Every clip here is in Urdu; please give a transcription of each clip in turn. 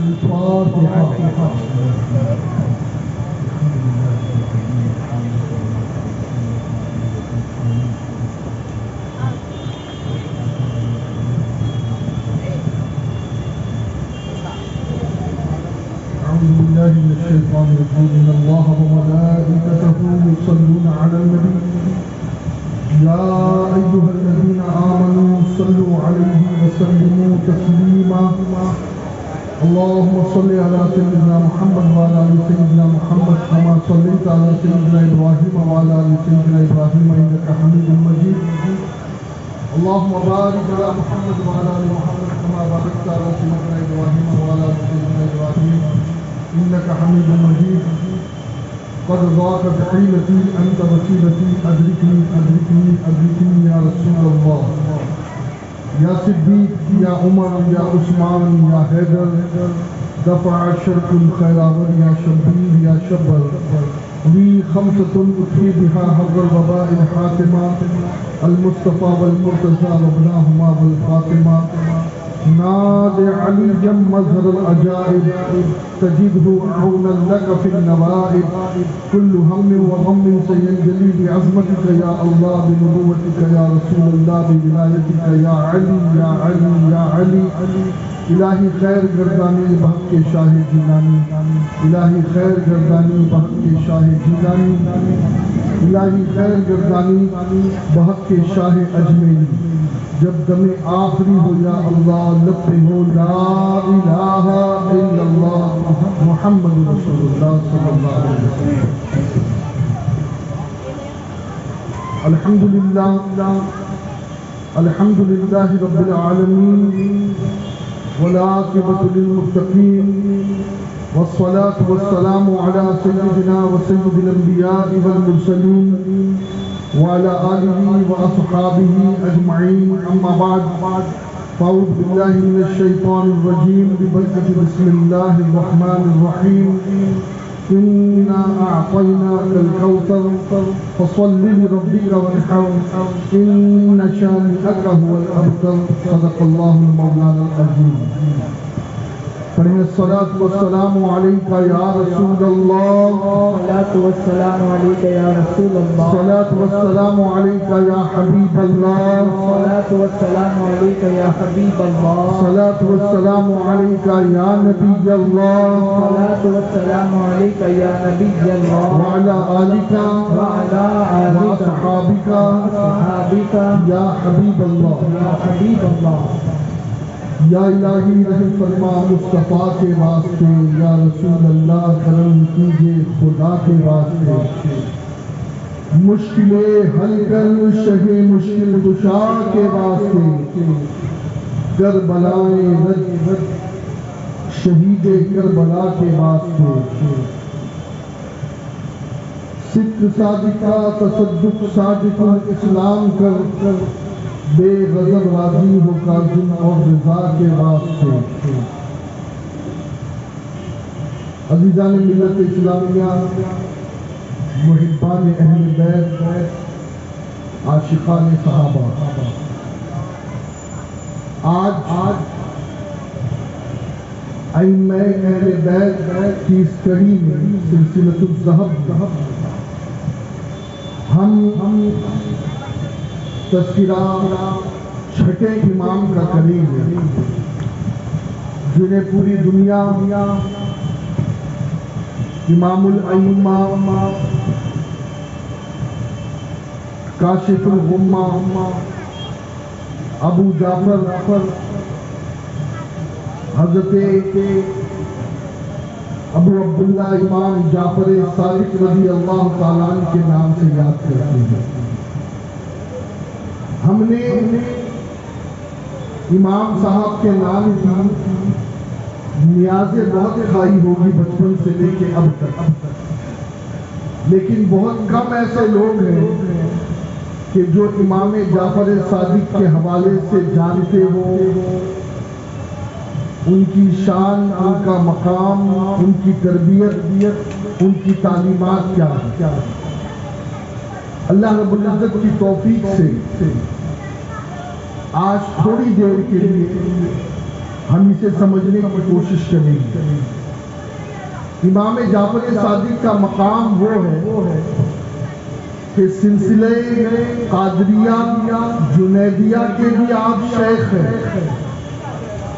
الفاتحة. أعوذ بالله من الشيطان الرجيم. إن الله وملائكته يصلون على النبي يا أيها الذين آمنوا صلوا عليه وسلموا تسليما. اللهم صل على سيدنا محمد وعلى آل سيدنا محمد كما صليت على سيدنا إبراهيم وعلى آل سيدنا إبراهيم إنك حميد مجيد. اللهم بارك على محمد وعلى آل محمد كما باركت على سيدنا إبراهيم وعلى آل سيدنا إبراهيم إنك حميد مجيد. قد ضاقت حيلتي أنت وسيلتي أدركني أدركني أدركني يا رسول الله. یا صدیق یا عمر یا عثمان یا حیدر دفع شرک الخیرآور یا شبیر یا شبر لی خمسة اطفی بها حظ الوباء الحاتمہ المصطفى والمرتضى وابناهما والفاطمہ. ناد علی مظہر العجائب تجده عونا لك في النوائب. كل هم وغم سينجلي بعظمتك يا الله بنبوتك يا رسول الله بولایتك يا علي يا علي يا علي. الہی خیر گردانی بحق کے شاہ جیلانی. الہی خیر گردانی بحق کے شاہ جیلانی. الہی خیر گردانی بحق کے شاہ اجمیری. جب دم آخری ہو یا اللہ لب پہ ہو لا الہ الا اللہ محمد رسول اللہ صلی اللہ علیہ وسلم. الحمدللہ الحمدللہ رب العالمین والعاقبۃ للمتقین والصلاة والسلام على سيدنا وسيد الأنبياء والمرسلين وعلى آله وأصحابه أجمعين. أما بعد فأعوذ بالله من الشيطان الرجيم ببركة بسم الله الرحمن الرحيم. إنا أعطيناك الكوثر فصل لربك وانحر إن شانئك هو الأبتر. صدق الله المولانا العظيم. پڑھیں الصلاۃ والسلام علیک یا رسول اللہ. الصلاۃ والسلام علیک یا رسول اللہ. الصلاۃ والسلام علیک یا حبیب اللہ. الصلاۃ والسلام علیک یا حبیب اللہ. الصلاۃ والسلام علیک یا نبی اللہ. الصلاۃ والسلام علیک یا نبی اللہ. وعلی آلک وعلی آلک وصحابک وصحابک یا حبیب اللہ. یا حبیب اللہ. یا الہی رحم فرما مصطفیٰ کے واسطے. یا رسول اللہ کرم کیجئے خدا کے واسطے. مشکلیں حل کر شہ مشکل کشا کے واسطے. کربلائیں رد رد شہید کربلا کے واسطے. صدق صادقہ تصدق صادق اسلام کر بے غضب راضی ہو کاظم اور رضا کے واسطے. عزیزان ملت اسلامیہ، محبان اہل بیت، عاشقان صحابہ، آج ائمہ اہل بیت کی اس کڑی میں سلسلۃ الذہب ہم تذکرہ چھٹے امام کا کریں گے جنہیں پوری دنیا امام الائمہ، کاشف الغمہ، ابو جعفر حضرت ابو عبداللہ امام جعفر صادق رضی اللہ تعالیٰ عنہ کے نام سے یاد کرتے ہیں. ہم نے امام صاحب کے نام کی نیازیں بہت کھائی ہوگی بچپن سے لے کے اب تک، لیکن بہت کم ایسے لوگ ہیں کہ جو امام جعفر صادق کے حوالے سے جانتے ہو ان کی شان، ان کا مقام، ان کی تربیت، ان کی تعلیمات کیا ہے. اللہ رب العزت کی توفیق سے آج تھوڑی دیر کے لیے ہم اسے سمجھنے کی کوشش کریں گے۔ امام جعفر صادق کا مقام وہ ہے کہ سلسلہ قادریہ جنیدیہ کے بھی آپ شیخ ہیں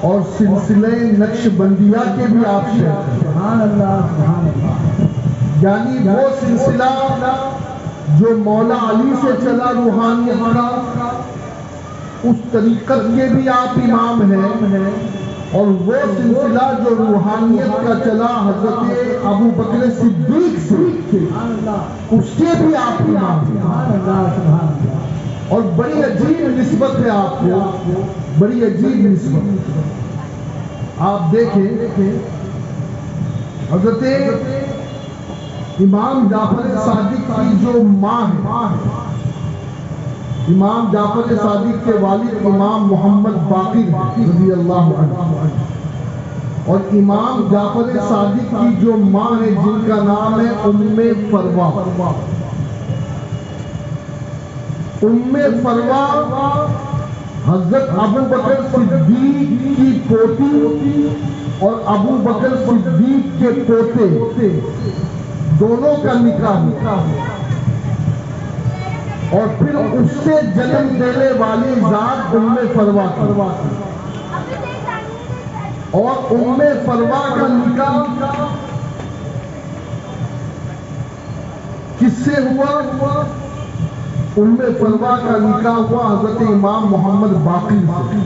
اور سلسلہ نقشبندیہ کے بھی آپ شیخ ہیں۔ سبحان اللہ سبحان اللہ۔ یعنی وہ سلسلہ جو مولا علی سے چلا روحانیت کا، اس طریقت کے بھی آپ امام ہیں، اور وہ سلسلہ جو روحانیت کا چلا حضرت ابو بکر صدیق سے، اس کے بھی آپ امام ہیں۔ اور بڑی عجیب نسبت ہے آپ کو، بڑی عجیب نسبت۔ آپ دیکھیں حضرت امام جعفر صادق کی جو ماں ہے، امام جعفر صادق کے والد امام محمد باقر رضی اللہ عنہ، اور امام جعفر صادق کی جو ماں ہے جن کا نام ہے ام فروا۔ ام فروا حضرت ابو بکر صدیق کی پوتی اور ابو بکر صدیق کے پوتے دونوں کا نکاح ہوا، اور پھر اس سے جنم دینے والی ذات ام فروا کی، اور ام فروا کا نکاح کس سے ہوا؟ ام فروا کا نکاح ہوا حضرت امام محمد باقر سے۔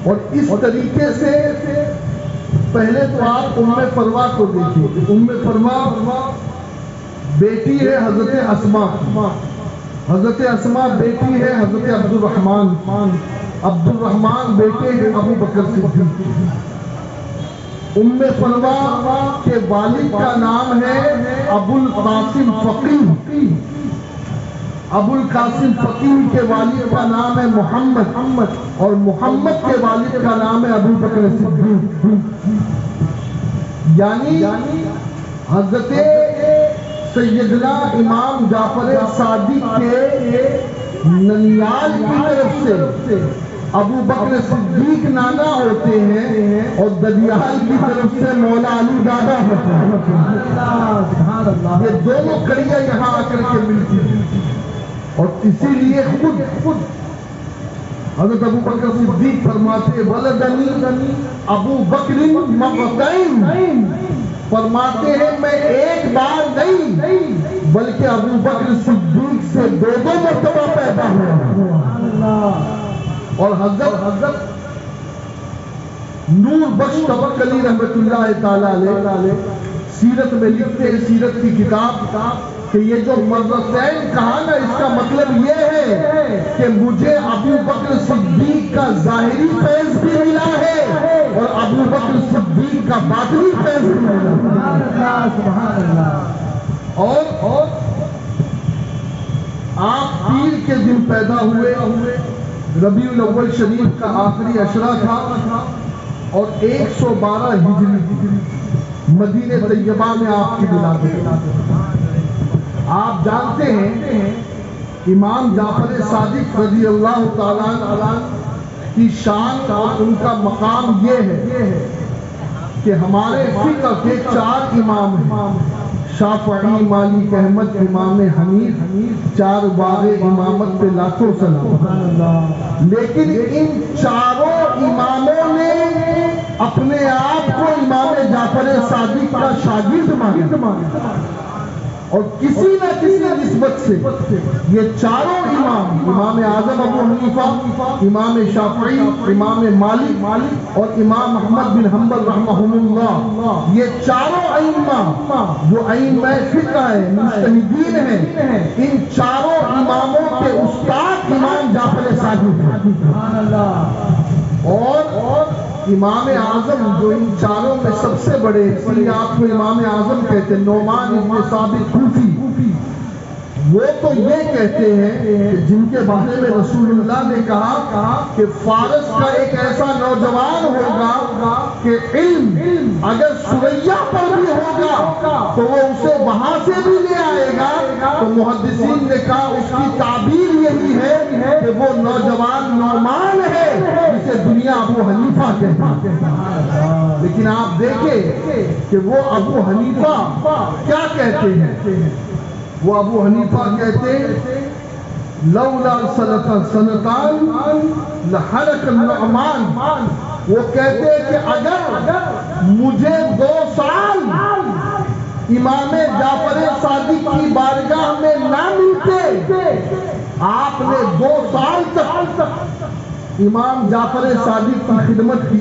اور اس طریقے سے پہلے تو آپ ام فروا کو دیکھیں۔ ام فروا بیٹی ہے حضرت اسما، حضرت اسما بیٹی ہے حضرت عبد الرحمن بیٹے ہیں ابو بکر صدیق۔ ام فروا کے والد کا نام ہے ابو القاسم فقیہ، ابو القاسم فقیہ کے والد کا نام ہے محمد، اور محمد کے والد کا نام ہے ابو بکر صدیق۔ یعنی حضرت سیدنا امام جعفر صادق کے ننیال کی طرف سے ابو بکر صدیق نانا ہوتے ہیں، اور ددیال کی طرف سے مولا علی دادا ہوتے ہیں۔ یہ دونوں کڑیاں یہاں آ کر کے ملتی ہیں، اور اسی لیے خود حضرت ابو بکر صدیق فرماتے ولدنی ابو بکر مرتین، فرماتے ہیں میں ایک بار نہیں بلکہ ابو بکر صدیق سے دو مرتبہ پیدا ہوا۔ اور حضرت نور بخش توکلی رحمت اللہ تعالی علیہ سیرت میں لکھتے ہیں، سیرت کی کتاب، کہ یہ جو مرتین کہا نا، اس کا مطلب یہ ہے کہ مجھے ابو بکر صدیق کا ظاہری فیض بھی ملا ہے اور ابو بکر صدیق کا باطنی فیض بھی ملا۔ اور آپ پیر کے دن پیدا ہوئے، ربیع الاول شریف کا آخری عشرہ تھا، اور 112 ہجری مدینہ طیبہ میں آپ کی ولادت۔ آپ جانتے ہیں امام جعفر صادق رضی اللہ تعالیٰ عنہ کی شان اور ان کا مقام یہ ہے کہ ہمارے فقہ کے 4 امام ہیں، شافعی، مالک، احمد، امام حنیف، 4 باغ امامت پہ لاکھوں سلام۔ لیکن ان چاروں اماموں نے اپنے آپ کو امام جعفر صادق کا شاگرد مانا، اور کسی نہ کسی نسبت سے یہ چاروں امام اعظم ابو حنیفہ، امام شافعی، امام مالک اور امام احمد بن حنبل رحمہم اللہ، یہ چاروں ائمہ جو ائمہ فقہ ہیں، مجتہدین ہیں، ان چاروں اماموں کے استاد امام جعفر صادق ہیں۔ اور امام اعظم جو ان چاروں میں سب سے بڑے، اس لیے آپ کو امام اعظم کہتے ہیں، نعمان ابن ثابت کوفی، وہ تو یہ کہتے ہیں کہ جن کے بارے میں رسول اللہ نے کہا کہ فارس کا ایک ایسا نوجوان ہوگا کہ علم اگر سریا پر بھی ہوگا تو وہ اسے وہاں سے بھی لے آئے گا تو محدثین نے کہا اس کی تعبیر یہی ہے کہ وہ نوجوان نعمان ہے جسے دنیا ابو حنیفہ کہتی ہے۔ لیکن آپ دیکھیں کہ وہ ابو حنیفہ کیا کہتے ہیں؟ وہ ابو حنیفہ کہتے ہیں لولا سنتان لحلق النعمان، وہ کہتے ہیں کہ اگر مجھے 2 سال امام جعفر صادق کی بارگاہ میں نہ ملتے، آپ نے 2 سال تک امام جعفر صادق کی خدمت کی،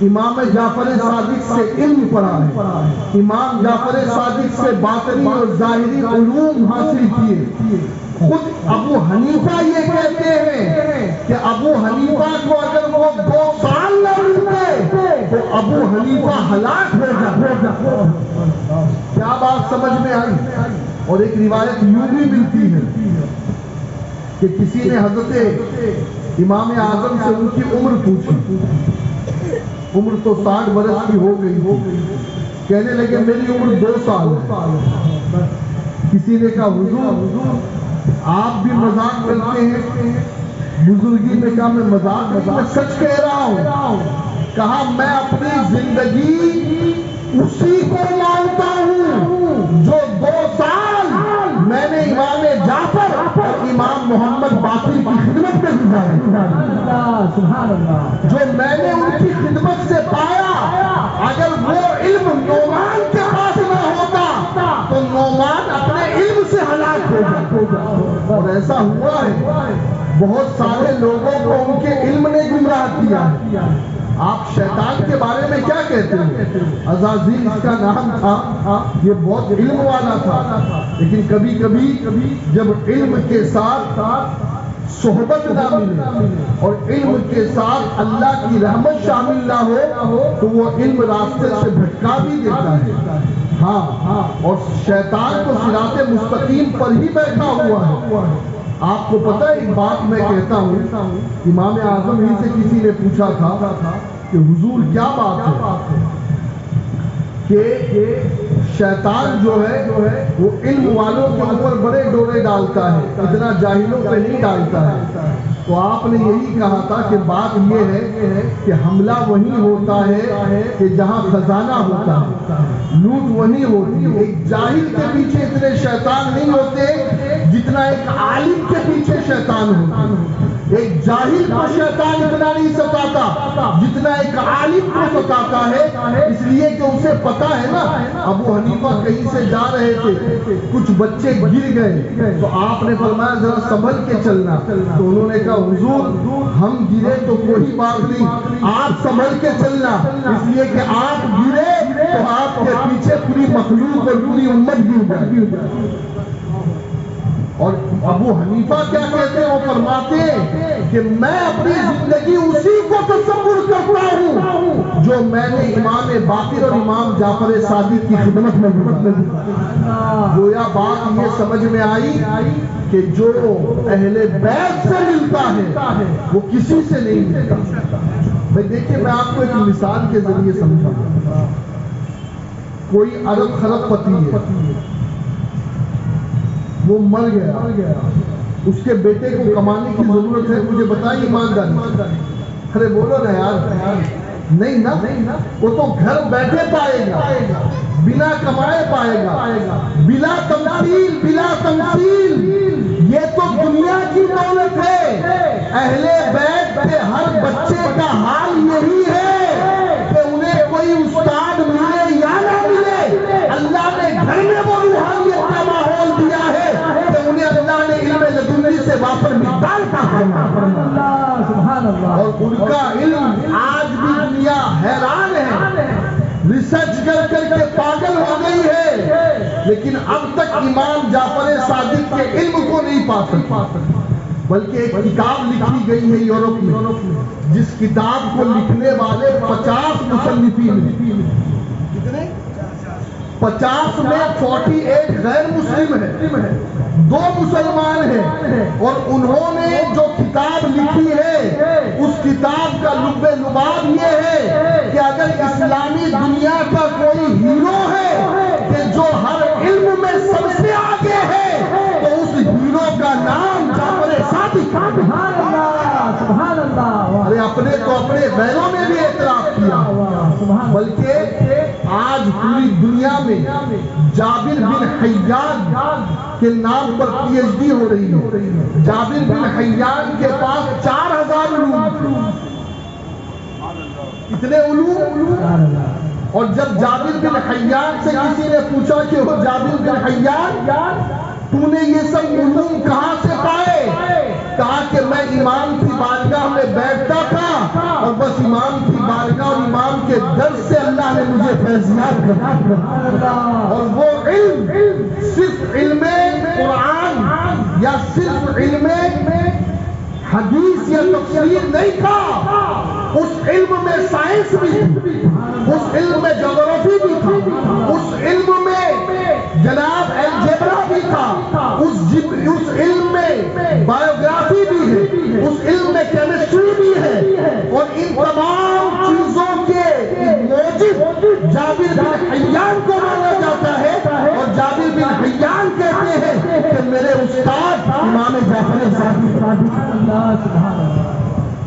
امام جعفر صادق سے علم پڑھا ہے، امام جعفر صادق سے باطنی اور ظاہری علوم حاصل کیے۔ خود ابو حنیفہ یہ کہتے ہیں کہ ابو حنیفہ کو اگر وہ 2 سال نہ ملتے تو ابو حنیفہ ہلاک ہو جاتا۔ کیا بات سمجھ میں آئی؟ اور ایک روایت یوں بھی ملتی ہے کہ کسی نے حضرت امام اعظم سے ان کی عمر پوچھی، عمر تو 60 برس کی ہو گئی، کہنے لگے میری عمر 2 سال ہے۔ کسی نے کہا حضور آپ بھی مذاق کرتے ہیں؟ بزرگی نے کہا میں مذاق نہیں، میں سچ کہہ رہا ہوں۔ کہا میں اپنی زندگی اسی کو مانتا ہوں جو 2 سال میں نے امام جعفر اور امام محمد باقر کی خدمت میں گزارے، جو میں نے ان کی خدمت سے پایا۔ اگر وہ علم نعمان کے پاس نہ ہوتا تو نعمان اپنے علم سے ہلاک ہو جاتا۔ اور ایسا ہوا ہے، بہت سارے لوگوں کو ان کے علم نے گمراہ کیا۔ آپ شیطان کے بارے میں کیا کہتے ہیں؟ عزازیل اس کا نام تھا، یہ بہت علم والا تھا، لیکن کبھی کبھی جب علم کے ساتھ صحبت نہ ملے اور علم کے ساتھ اللہ کی رحمت شامل نہ ہو تو وہ علم راستے سے بھٹکا بھی دیتا ہے۔ ہاں، اور شیطان تو صراط مستقیم پر ہی بیٹھا ہوا ہے۔ آپ کو پتہ ہے ایک بات میں کہتا ہوں، امام اعظم ہی سے کسی نے پوچھا تھا کہ حضور کیا بات ہے کہ شیطان جو ہے وہ علم والوں کے اوپر بڑے ڈورے ڈالتا ہے، اتنا جاہلوں پہ نہیں ڈالتا ہے؟ تو آپ نے یہی کہا تھا کہ بات یہ ہے کہ حملہ وہی ہوتا ہے کہ جہاں خزانہ ہوتا ہے، لوٹ وہی ہوتی ہے۔ ایک جاہل کے پیچھے اتنے شیطان نہیں ہوتے جتنا ایک عالم کے پیچھے شیطان ہوتا ہے۔ ایک جاہل کو شیطان اتنا نہیں ستاتا جتنا ایک عالم کو ستاتا ہے، اس لیے کہ اسے پتا ہے نا۔ ابو حنیفہ کہیں سے جا رہے تھے، کچھ بچے گر گئے تو آپ نے فرمایا ذرا سنبھل کے چلنا، تو انہوں نے کہا حضور ہم گرے تو کوئی بات نہیں، آپ سنبھل کے چلنا، اس لیے کہ آپ گرے تو آپ کے پیچھے پوری مخلوق اور پوری امت گر جائے۔ اور ابو حنیفہ کیا کہتے ہیں؟ وہ فرماتے ہیں کہ میں اپنی زندگی اسی کو تصور کرتا ہوں جو میں نے امام باقر اور امام جعفر صادق کی خدمت میں گزاری۔ گویا بات یہ سمجھ میں آئی کہ جو اہل بیت سے ملتا ہے وہ کسی سے نہیں ملتا۔ میں دیکھیں میں آپ کو ایک مثال کے ذریعے سمجھاؤں۔ کوئی ارب خرب پتی ہے، وہ مر گیا، اس کے بیٹے کو کمانے کی ضرورت ہے، مجھے بتائیں ایمانداری، ارے بولو نا یار، نہیں نا، وہ تو گھر بیٹھے پائے گا، بنا کمائے پائے گا، بلا تمثیل، یہ تو دنیا کی دولت ہے۔ اہل بیت کے ہر بچے کا حال یہی ہے کہ انہیں کوئی استاد ملے یا نہ ملے، اللہ نے گھر میں وہ روحانیت کا ماحول دیا ہے کہ انہیں اللہ نے علم لدنی سے واپر مقدار کا سبحان اللہ، اور ان کا علم آج بھی دنیا حیران ہے، ریسرچ کر کے پاگل ہو گئی ہے، لیکن اب تک امام جعفر صادق کے علم کو نہیں پا سکتی۔ بلکہ ایک کتاب لکھی گئی ہے یورپ میں، جس کتاب کو لکھنے والے 50 مصنفین ہیں، کتنے؟ 50 میں 48 غیر مسلم ہیں، 2 مسلمان ہیں، اور انہوں نے جو کتاب لکھی ہے اس کتاب کا لب لباب یہ ہے کہ اگر اسلامی دنیا کا کوئی ہیرو ہے کہ جو ہر علم میں سب سے آگے ہے اپنے کو اپنے غیروں نے بھی اعتراف کیا، بلکہ آج پوری دنیا میں جابر بن حیان کے نام پر پی ایچ ڈی ہو رہی ہے۔ جابر بن حیان کے پاس 4000 علوم تھے، اتنے علوم۔ اور جب جابر بن حیان سے کسی نے پوچھا کہ وہ جابر بن حیان تو نے یہ سب علوم کہاں سے پائے؟ کہا کہ میں امام کی بارگاہ میں بیٹھتا تھا اور بس امام کی بارگاہ اور امام کے درس سے اللہ نے مجھے فیضیات کر، اور وہ علم صرف علم قرآن یا صرف علم حدیث یا تفسیر نہیں تھا، اس علم میں سائنس بھی تھی، اس علم میں جغرافی بھی تھا، اس علم میں جناب الجبرا بھی تھا، اس علم میں بایوگرافی بھی ہے، اس علم میں کیمسٹری بھی ہے، اور ان تمام چیزوں کے موجب جابر بن حیان کو مانا جاتا ہے، اور جابر بن حیان کہتے ہیں کہ میرے استاد امام جعفر صادق۔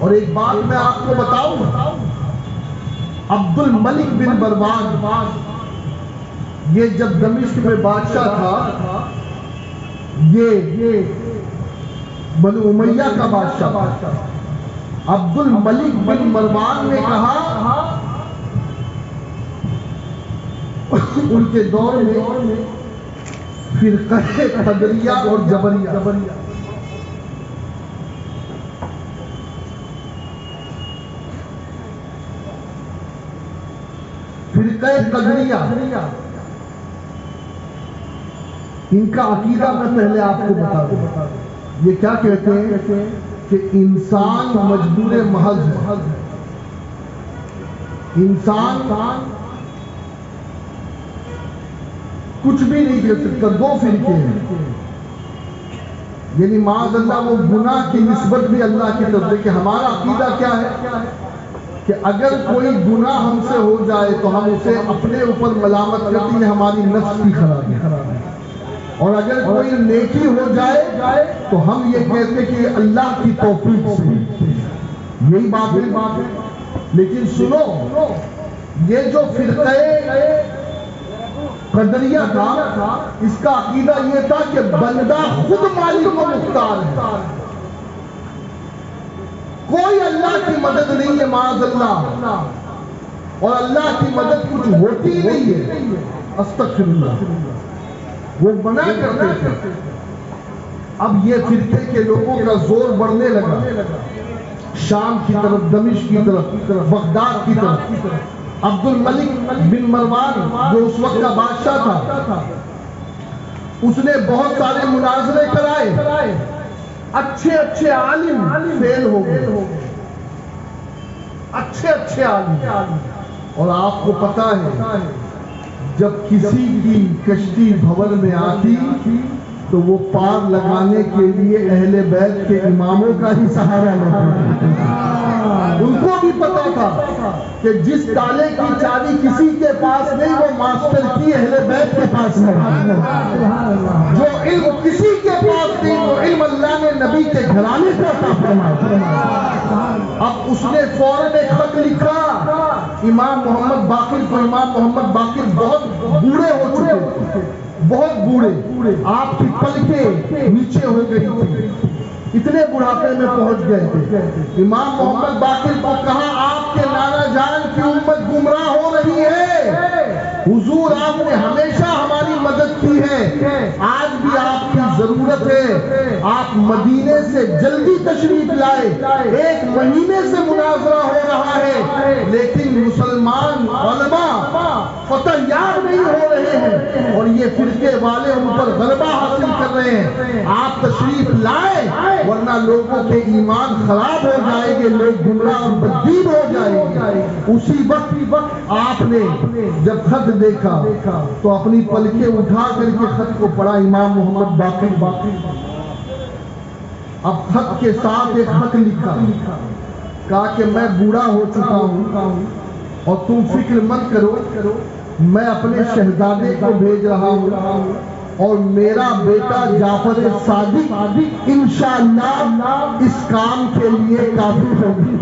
اور ایک بات میں آپ کو بتاؤں، عبد الملک بن مروان یہ جب دمشق میں بادشاہ تھا، یہ بنو امیہ کا بادشاہ، عبد الملک بن مروان نے کہا ان کے دور میں فرقہ قدریہ اور جبریہ، فرقہ قدریہ، ان کا عقیدہ میں پہلے آپ کو بتا دوں۔ یہ کیا کہتے ہیں کہ انسان مجبور محض ہے، انسان کچھ بھی نہیں کر سکتا۔ دو فرقے ہیں، یعنی معاذ اللہ وہ گناہ کی نسبت بھی اللہ کی طرف سے، کہ ہمارا عقیدہ کیا ہے کہ اگر کوئی گناہ ہم سے ہو جائے تو ہم اسے اپنے اوپر ملامت کرتے ہیں، ہماری نفس کی خرابی، اور اگر کوئی نیکی ہو جائے تو ہم یہ کہتے ہیں کہ اللہ کی توفیق سے، یہی بات ہے۔ لیکن سنو، یہ جو فرقہ قدریہ تھا، اس کا عقیدہ یہ تھا کہ بندہ خود مالک و مختار ہے، کوئی اللہ کی مدد نہیں ہے معاذ اللہ، اور اللہ کی مدد کچھ ہوتی نہیں ہے، استغفر اللہ، وہ منع کرتے تھے۔ اب یہ فرقے کے لوگوں کا زور بڑھنے لگا، شام کی طرف، دمشق کی طرف، بغداد کی طرف۔ عبد الملک بن مروان جو اس وقت کا بادشاہ تھا، اس نے بہت سارے مناظرے کرائے، اچھے عالم فیل ہو گئے، اچھے عالم۔ اور آپ کو پتا ہے جب کسی کی کشتی بھور میں آتی تو وہ پار لگانے کے لیے اہل بیت کے اماموں کا ہی سہارا لیتے ہیں۔ ان کو بھی پتا تھا کہ جس تالے کی چابی کسی کے پاس نہیں، وہ ماسٹر کی اہل بیت کے پاس ہے۔ جو علم کسی کے پاس نہیں، وہ علم اللہ نے نبی کے گھرانے سے عطا فرمایا۔ اب اس نے فوراً ایک خط لکھا امام محمد باقر کو۔ امام محمد باقر بہت بوڑھے ہو چکے تھے، بہت بوڑھے، آپ کی پلکیں نیچے ہو گئی تھی، اتنے بڑھاپے میں پہنچ گئے تھے۔ امام محمد باقر کو کہا آپ کے نانا جان کی امت گمراہ ہو رہی ہے، حضور آپ نے ہمیشہ ہماری مدد کی ہے، آج بھی آپ کی ضرورت ہے، آپ مدینے سے جلدی تشریف لائے، 1 مہینے سے مناظرہ ہو رہا ہے لیکن مسلمان علماء فتح یاب نہیں ہو رہے ہیں، اور یہ فرقے والے ان پر غلبہ حاصل کر رہے ہیں، آپ تشریف لائے ورنہ لوگوں کے ایمان خراب ہو جائیں گے، لوگ گمراہ اور بددین ہو جائیں گے۔ اسی وقت آپ نے جب خط دیکھا تو اپنی پلکیں اٹھا کر کے خط کو پڑھا، امام محمد باقر۔ اب خط کے ساتھ ایک خط لکھا، کہا کہ میں بوڑھا ہو چکا ہوں اور تم فکر مت کرو، میں اپنے شہزادے کو بھیج رہا ہوں اور میرا بیٹا جعفر صادق انشاءاللہ اس کام کے لیے کافی ہوگی۔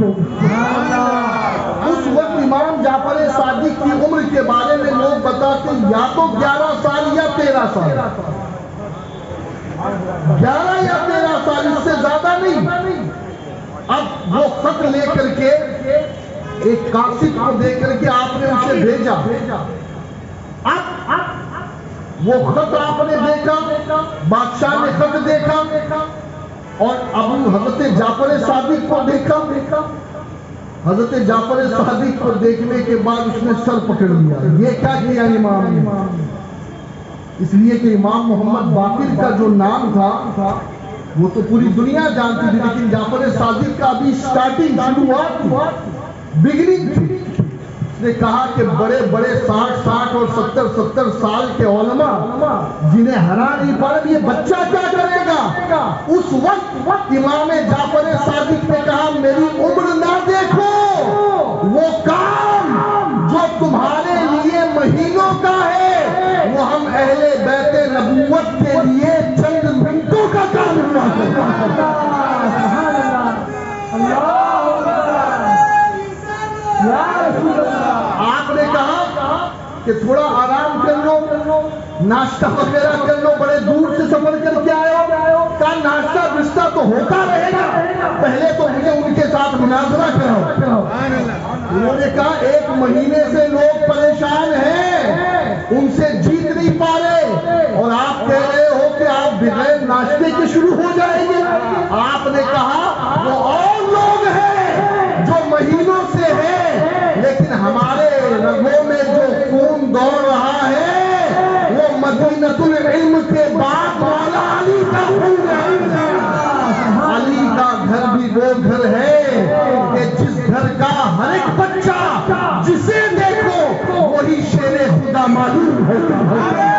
اس وقت امام جعفر صادق کی عمر کے بارے میں لوگ بتاتے یا تو 11 سال یا 13 سال، 11 یا 13 سال، اس سے زیادہ نہیں۔ اب وہ خط لے کر کے ایک قاصد کو دے کر کے آپ نے اسے بھیجا، اب وہ خط آپ نے دیکھا، بادشاہ نے خط دیکھا اور ابو حضرت جعفر صادق کو دیکھا۔ حضرت جعفر صادق کو دیکھنے کے بعد اس نے سر پکڑ لیا، یہ کیا کیا امام نے؟ اس لیے کہ امام محمد باقر کا جو نام تھا وہ تو پوری دنیا جانتی تھی، لیکن جعفر صادق کا ابھی سٹارٹنگ شروعات بگننگ تھی۔ اس نے کہا کہ بڑے بڑے 60 اور 70 سال کے علماء جنہیں ہرا نہیں پڑ، یہ بچہ کیا کرے گا؟ اس وقت امام جعفر صادق نے کہا میری عمر نہ دیکھو، وہ کام جو تمہارے لیے مہینوں کا ہے وہ ہم اہل بیت نبوت کے لیے چند منٹوں کا کام ہوا کرتا ہے۔ آپ نے کہا کہ تھوڑا آرام کر لو، ناشتہ وغیرہ کر لو، بڑے دور سے سفر کر کے آئے ہو، کہا ناشتہ بستہ تو ہوتا رہے گا، پہلے تو مجھے ان کے ساتھ مناظرہ کراؤ۔ انہوں نے کہا 1 مہینے سے لوگ پریشان ہیں، ان سے جیت نہیں پا رہے اور آپ کہہ رہے ہو کہ آپ بغیر ناشتے کے شروع ہو جائیں گے۔ آپ نے کہا وہ اور لوگ ہیں جو مہینوں سے ہیں، لیکن ہمارے رگوں میں جو خون دوڑ رہا ہے وہ مدینۃ العلم کے بعد مولا علی کا خون ہے۔ علی کا گھر بھی وہ گھر ہے کہ جس گھر کا ہر ایک بچہ جسے دیکھو وہی شیر خدا معلوم ہوتا ہے۔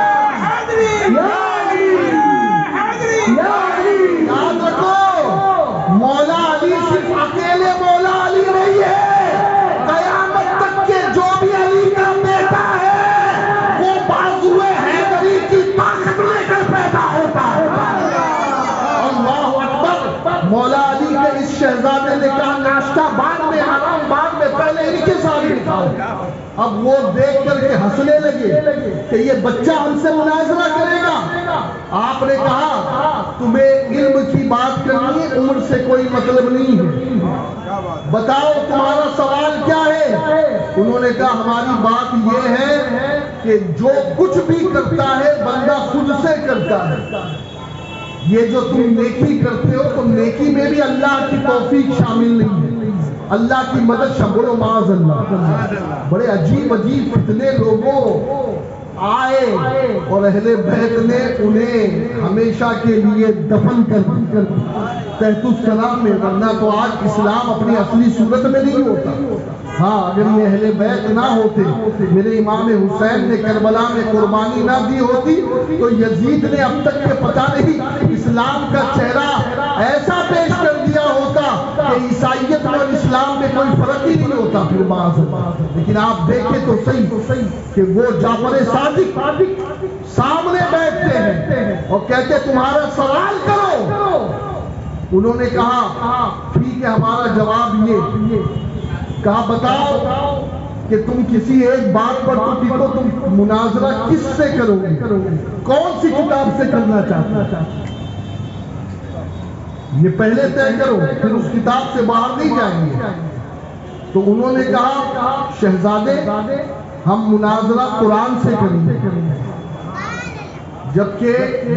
یاد رکھو مولا علی صرف اکیلے مولا علی نہیں ہے، قیامت تک کے جو بھی علی کا بیٹا ہے وہ بازوئے حیدری کی طاقت لے کر پیدا ہوتا ہے۔ اللہ اکبر۔ مولا علی کے اس شہزادے نے کہا ناشتہ بعد میں، آرام بعد میں، پہلے ان کے ساتھ بھی کھاؤ۔ اب وہ دیکھ کر کے ہنسنے لگے کہ یہ بچہ ہم سے مناظرہ کرے گا۔ آپ نے کہا تمہیں علم کی بات کرنی ہے، عمر سے کوئی مطلب نہیں ہے، بتاؤ تمہارا سوال کیا ہے؟ انہوں نے کہا ہماری بات یہ ہے کہ جو کچھ بھی کرتا ہے بندہ خود سے کرتا ہے، یہ جو تم نیکی کرتے ہو تو نیکی میں بھی اللہ کی توفیق شامل نہیں ہے، اللہ کی مدد شامل ہو، معاذ اللہ۔ بڑے عجیب فتنے لوگوں آئے اور اہل بیت نے انہیں ہمیشہ کے لیے دفن کر تحت السلام میں، ورنہ تو آج اسلام اپنی اصلی صورت میں نہیں ہوتا۔ ہاں اگر یہ اہل بیت نہ ہوتے، میرے امام حسین نے کربلا میں قربانی نہ دی ہوتی تو یزید نے اب تک کے پتہ نہیں اسلام کا چہرہ ایسا پیش کر دیا ہوتا کہ عیسائیت اور اسلام میں کوئی فرق ہی نہیں ہوتا پھر بعض۔ لیکن آپ دیکھیں تو صحیح کہ وہ جعفر صادق سامنے بیٹھتے ہیں اور کہتے تمہارا سوال کرو۔ انہوں نے کہا ٹھیک ہے ہمارا جواب یہ، کہا بتاؤ کہ تم کسی ایک بات پر تو ٹکو، تم مناظرہ کس سے کرو گے، کون سی کتاب سے کرنا چاہتے ہو؟ یہ پہلے طے کرو، پھر اس کتاب سے باہر نہیں جائیں گے۔ تو انہوں نے کہا شہزادے ہم مناظرہ قرآن سے کریں گے، جبکہ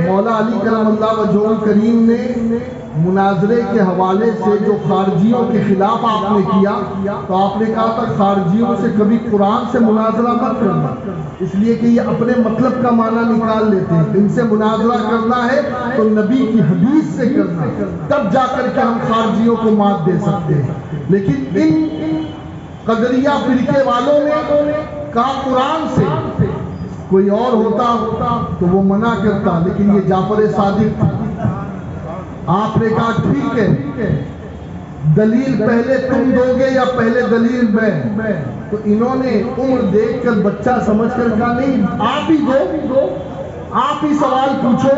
مولا علی کرم اللہ وجہہ الکریم نے مناظرے کے حوالے سے جو خارجیوں کے خلاف آپ نے کیا تو آپ نے کہا تھا خارجیوں سے کبھی قرآن سے مناظرہ مت کرنا، اس لیے کہ یہ اپنے مطلب کا معنی نکال لیتے ہیں، ان سے مناظرہ کرنا ہے تو نبی کی حدیث سے کرنا، تب جا کر کے ہم خارجیوں کو مات دے سکتے ہیں۔ لیکن ان قدریہ فرقے والوں نے کہا قرآن سے، کوئی اور ہوتا تو وہ منع کرتا، لیکن یہ جعفر صادق تھا۔ آپ نے کہا ٹھیک ہے دلیل پہلے تم دو گے یا پہلے دلیل میں؟ تو انہوں نے عمر دیکھ کر بچہ سمجھ کر کہا نہیں آپ ہی دو، آپ ہی سوال پوچھو.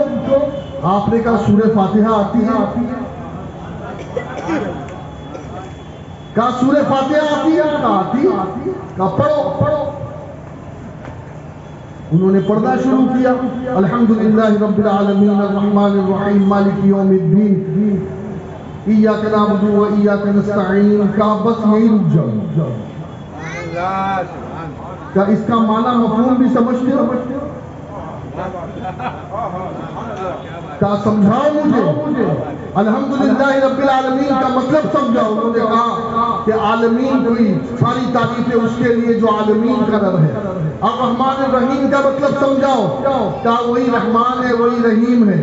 آپ نے کہا سورہ فاتحہ آتی ہے؟ کہا سورہ فاتحہ آتی ہے؟ کہا آتی ہے. کہا پڑھو. انہوں نے پڑھنا شروع کیا. الحمدللہ رب العالمین الرحمن الرحیم مالک یوم الدین ایاک نعبد و ایاک نستعین. کہا بس یہی رک جاؤ. کہا اس کا معنی مفہوم بھی سمجھتے ہو؟ کہا سمجھاؤ مجھے. الحمدللہ رب العالمین کا مطلب سمجھاؤ. انہوں نے کہا کہ عالمین کوئی ساری تعریفیں اس کے لیے جو عالمین کا رب ہے. الرحمن الرحیم کا مطلب سمجھاؤ. کہا وہی رحمان ہے وہی رحیم ہے.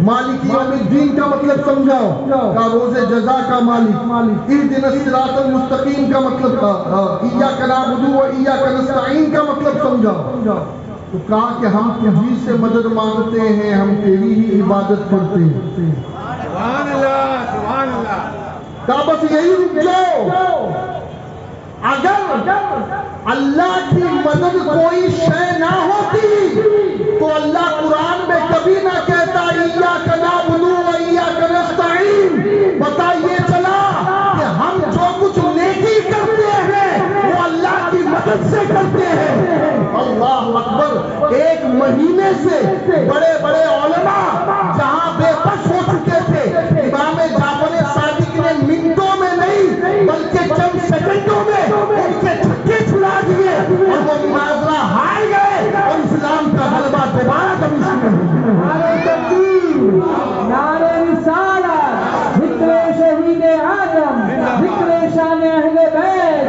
مالک یوم الدین کا مطلب سمجھاؤ. کہا روز جزا کا مالک. اہدنا الصراط المستقیم کا مطلب ایاک نعبد و ایاک نستعین کا مطلب سمجھاؤ. تو کہا کہ ہم تجھی سے مدد مانگتے ہیں, ہم تیری ہی عبادت کرتے ہیں. سبحان اللہ سبحان اللہ. کہا بس یہی رک جاؤ. اگر اللہ کی مدد کوئی شے نہ ہوتی تو اللہ قرآن میں کبھی نہ کہتا ایاک نعبد و ایاک نستعین. پتہ یہ چلا کہ ہم جو کچھ نیکی کرتے ہیں وہ اللہ کی مدد سے کرتے ہیں. اللہ اکبر. ایک مہینے سے بڑے بڑے علماء جہاں بے بس ہو چکے تھے, امام جعفر صادق نے منٹوں میں نہیں بلکہ چند سیکنڈوں میں ان کے چھکے چھڑا دیے اور وہ مناظرہ ہار گئے اور اسلام کا غلبہ دوبارہ کبھی شروع ہو. نعرہ تکبیر, نعرہ رسالت, ذکر شہید اعظم, ذکر شان اہل بیت.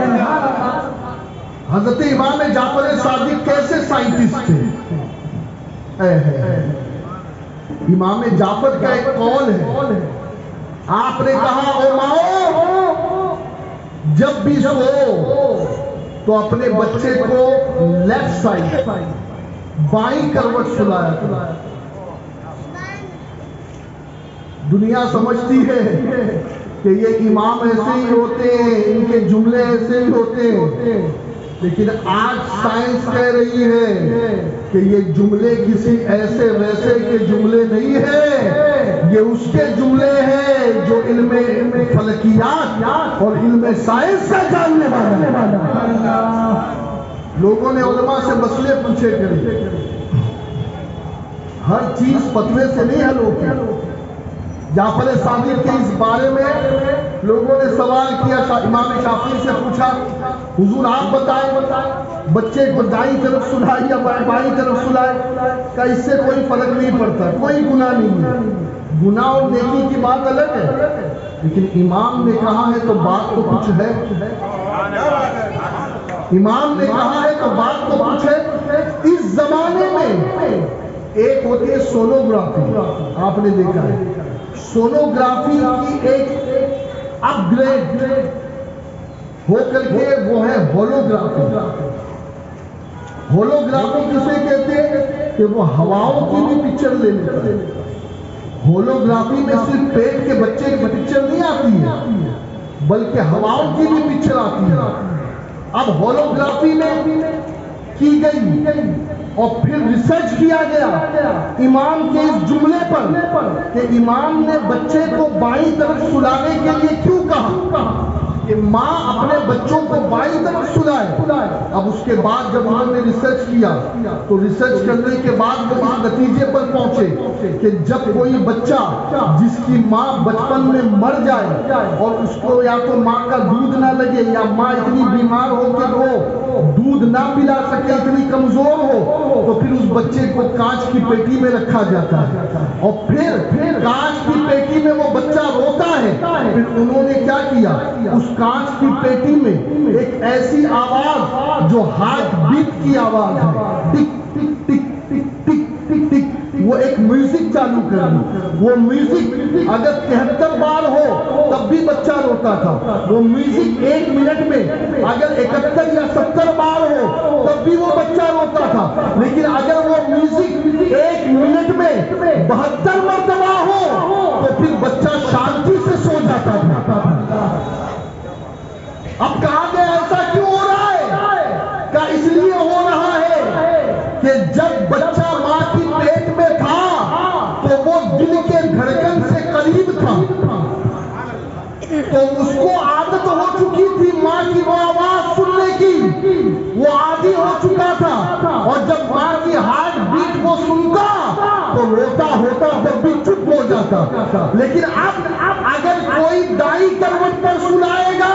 حضرت امام جعفر صادق کیسے سائنٹسٹ تھے. امام جعفر کا ایک قول ہے. آپ نے کہا او ماؤ جب بھی سو تو اپنے بچے کو لیفٹ سائڈ بائیں کروٹ سلایا کرو. دنیا سمجھتی ہے کہ یہ امام ایسے ہی ہوتے ہیں, ان کے جملے ایسے ہی ہوتے ہیں, لیکن آج سائنس کہہ رہی ہے کہ یہ جملے کسی ایسے ویسے کے جملے نہیں ہیں, یہ اس کے جملے ہیں جو علم فلکیات اور علم سائنس کا جاننے والا. لوگوں نے علماء سے مسئلے پوچھے کرے, ہر چیز فتوے سے نہیں حل ہوتی. جعفر صادق کے اس بارے میں لوگوں نے سوال کیا. امام شافعی سے پوچھا حضور آپ بتائیں بچے کو دائیں طرف سلائے یا بائیں طرف سلائے. کہ اس سے کوئی فرق نہیں پڑتا, کوئی گناہ نہیں ہے. گناہ اور نیکی کی بات الگ ہے, لیکن امام نے کہا ہے تو بات تو کچھ ہے. امام نے کہا ہے تو بات تو کچھ ہے. اس زمانے میں ایک ہوتی ہے سونوگرافی, آپ نے دیکھا ہے. سونوگرافی کی ایک اپ گریڈ ہو کر کے وہ ہے ہولوگرافی. ہولوگرافی کسے کہتے ہیں کہ وہ ہواؤں کی بھی پکچر لے لیتا ہے. ہولوگرافی میں صرف پیٹ کے بچے کی پکچر نہیں آتی ہے بلکہ ہواؤں کی بھی پکچر آتی ہے. اب ہولوگرافی میں کی گئی اور پھر ریسرچ کیا گیا امام کے اس جملے پر کہ امام نے بچے کو بائیں طرف سلانے کے لیے کیوں کہا کہ ماں اپنے بچوں کو بائیں طرف سلائے. اب اس کے بعد جب انہوں نے ریسرچ کیا تو ریسرچ کرنے کے بعد وہ اس نتیجے پر پہنچے کہ جب کوئی بچہ جس کی ماں بچپن میں مر جائے اور اس کو یا تو ماں کا دودھ نہ لگے یا ماں اتنی بیمار ہو کہ وہ دودھ نہ پلا سکے, اتنی کمزور ہو, تو پھر اس بچے کو کانچ کی پیٹی میں رکھا جاتا ہے اور پھر کانچ کی پیٹی میں وہ بچہ روتا ہے. پھر انہوں نے کیا کیا, اس کانچ کی پیٹی میں ایک ایسی آواز جو ہارٹ بیٹ کی آواز ہے, ٹک ٹک ٹک ٹک ٹک ٹک ٹک, وہ ایک میوزک چالو کر دی. وہ میوزک اگر 73 بار ہو تب بھی بچہ روتا تھا. وہ میوزک 1 منٹ میں اگر 71 یا 70 بار ہو تب بھی وہ بچہ روتا تھا. لیکن اگر وہ میوزک 1 منٹ میں 72 مرتبہ ہو تو پھر بچہ شانتی سے سو جاتا تھا. اب کہا گیا ایسا کیوں ہو رہا ہے؟ کہ اس لیے ہو رہا ہے کہ جب بچہ ماں کی پیٹ میں تھا تو وہ دل کے دھڑکن سے قریب تھا، تو اس کو عادت ہو چکی تھی ماں کی وہ آواز سننے کی، وہ عادی ہو چکا تھا، اور جب ماں کی ہارٹ بیٹ کو سنتا تو روتا ہوتا تب بھی چپ ہو جاتا۔ لیکن اب اگر کوئی دائیں کروٹ پر سنائے گا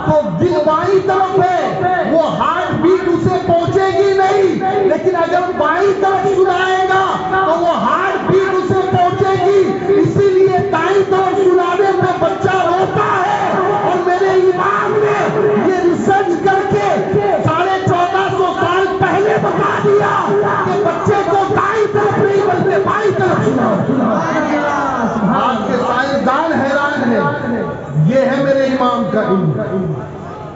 تو دل بائیں طرف ہے، وہ ہارٹ بیٹ اسے پہنچے گی نہیں، لیکن اگر بائیں طرف سنائے گا تو وہ ہارٹ بیٹ اسے پہنچے گی۔ اسی لیے دائیں طرف سنانے میں بچہ روتا ہے، اور میرے امام نے یہ ریسرچ کر کے 1450 سال پہلے بتا دیا کہ بچے کو دائیں طرف نہیں بلکہ بائیں طرف سناؤ۔ آج کے سائنسدان حیران ہیں، یہ ہے میرے امام کا علم۔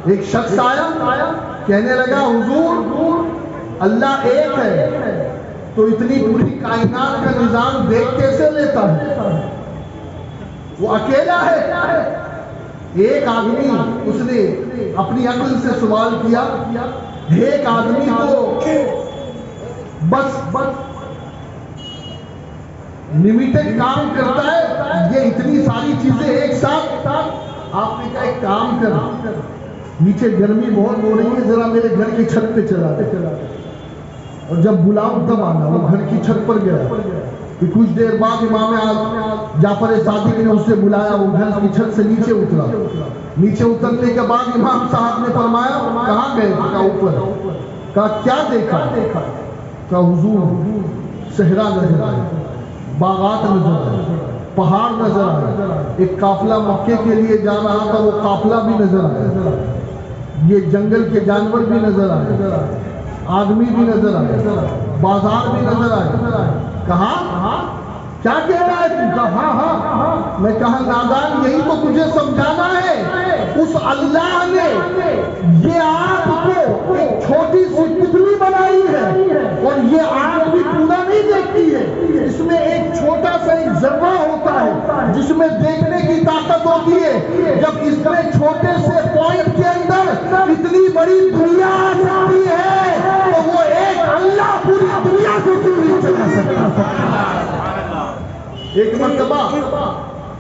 ایک شخص آیا کہنے لگا حضور اللہ ایک ہے تو اتنی پوری کائنات کا نظام دیکھ کیسے لیتا ہے؟ وہ اکیلا ہے۔ ایک آدمی اس نے اپنی عقل سے سوال کیا، ایک آدمی کو بس لمیٹڈ کام کرتا ہے، یہ اتنی ساری چیزیں ایک ساتھ۔ آپ نے کہا ایک کام کر، نیچے گرمی بہت ہو رہی ہے، ذرا میرے گھر کی چھت پہ چلا دے، اور جب بلاؤ تب آنا۔ وہ گھر کی چھت پر گیا، کچھ دیر بعد امام جعفر صادق نے اسے بلایا، وہ گھر کی چھت سے نیچے اترا۔ نیچے اترنے کے بعد امام صاحب نے فرمایا کہاں گئے؟ کہا اوپر۔ کہا کیا دیکھا؟ کہا حضور صحرا نظر آیا، باغات نظر آئے، پہاڑ نظر آئے، ایک قافلہ مکے کے لیے جا رہا تھا، وہ قافلہ بھی نظر آیا، یہ جنگل کے جانور بھی نظر آئے، آدمی بھی نظر آئے، بازار بھی نظر آئے۔ کہا کیا کہہ رہا ہے تم؟ کہا ہاں۔ میں کہا نادان یہی تو تجھے سمجھانا ہے، اس اللہ نے یہ آنکھ کو ایک چھوٹی سی پتلی بنائی ہے، اور یہ آنکھ بھی پورا نہیں دیکھتی ہے، اس میں ایک چھوٹا سا ایک ذرہ ہوتا ہے جس میں دیکھنے کی طاقت ہوتی ہے۔ جب اس میں چھوٹے سے پوائنٹ کے اندر اتنی بڑی دنیا آ سکتی ہے تو وہ ایک اللہ پوری دنیا کو کیوں نہیں چلا سکتا؟ ایک مرتبہ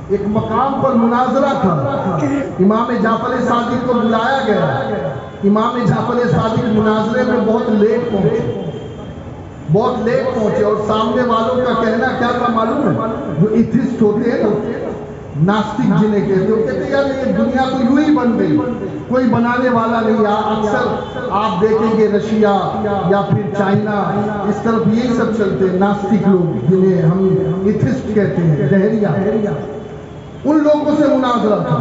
ایک مقام پر مناظرہ تھا، امام جعفر صادق کو بلایا گیا۔ امام جعفر صادق مناظرے میں بہت لیٹ پہنچے، اور سامنے والوں کا کہنا کیا تھا معلوم ہے؟ جو ایتھسٹ ہوتے ہیں نا، ناستک جنہیں کہتے ہیں، وہ کہتے ہیں یار یہ دنیا تو یوں ہی بن گئی، کوئی بنانے والا نہیں۔ اکثر آپ دیکھیں گے رشیا یا پھر چائنا، اس طرف یہی سب چلتے ہیں ناستک لوگ، جنہیں ہم ایتھسٹ کہتے ہیں، دہریہ۔ ان لوگوں سے مناظرہ تھا۔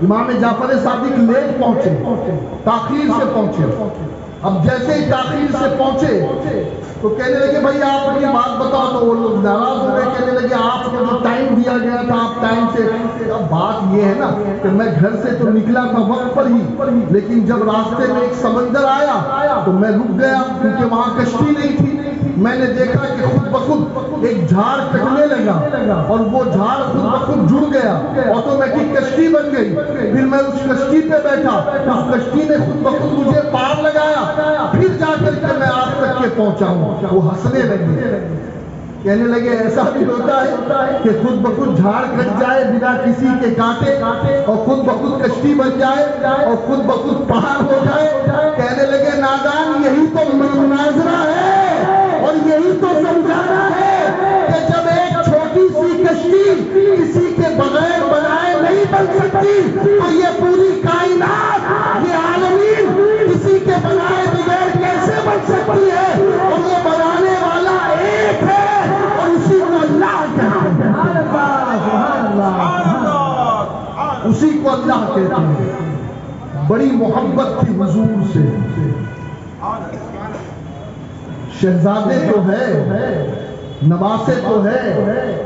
امام جعفر صادق لیٹ پہنچے، تاخیر سے پہنچے۔ اب جیسے ہی تاخیر سے پہنچے تو کہنے لگے بھائی آپ اپنی بات بتاؤ، تو وہ لوگ ناراض ہو گئے، کہنے لگے آپ کو جو ٹائم دیا گیا تھا آپ ٹائم سے۔ اب بات یہ ہے نا کہ میں گھر سے تو نکلا تھا وقت پر ہی، لیکن جب راستے میں ایک سمندر آیا تو میں رک گیا کیونکہ وہاں کشتی نہیں تھی۔ میں نے دیکھا کہ خود بخود ایک جھاڑ کٹنے لگا، اور وہ جھاڑ خود بخود جڑ گیا، آٹومیٹک کشتی بن گئی۔ پھر میں اس کشتی پہ بیٹھا، اس کشتی نے خود بخود مجھے پار لگایا، پھر جا کر کے میں آپ تک کے پہنچا ہوں۔ وہ ہنسنے لگے، کہنے لگے ایسا بھی ہوتا ہے کہ خود بخود جھاڑ کٹ جائے بنا کسی کے کاٹے، اور خود بخود کشتی بن جائے، اور خود بخود پہاڑ ہو جائے۔ کہنے لگے نادان یہی تو مناظرہ ہے، اور یہی تو سمجھانا ہے کہ جب ایک چھوٹی سی کشتی کسی کے بغیر بنائے نہیں بن سکتی تو یہ پوری کائنات، یہ عالمین کسی کے بنائے بغیر کیسے بن سکتی ہے؟ اور وہ بنانے والا ایک ہے، اور اسی کو اللہ کہتے ہیں، اسی کو اللہ کہتے ہیں۔ بڑی محبت تھی حضور سے، شہزادے تو ہے، نواسے تو ہے،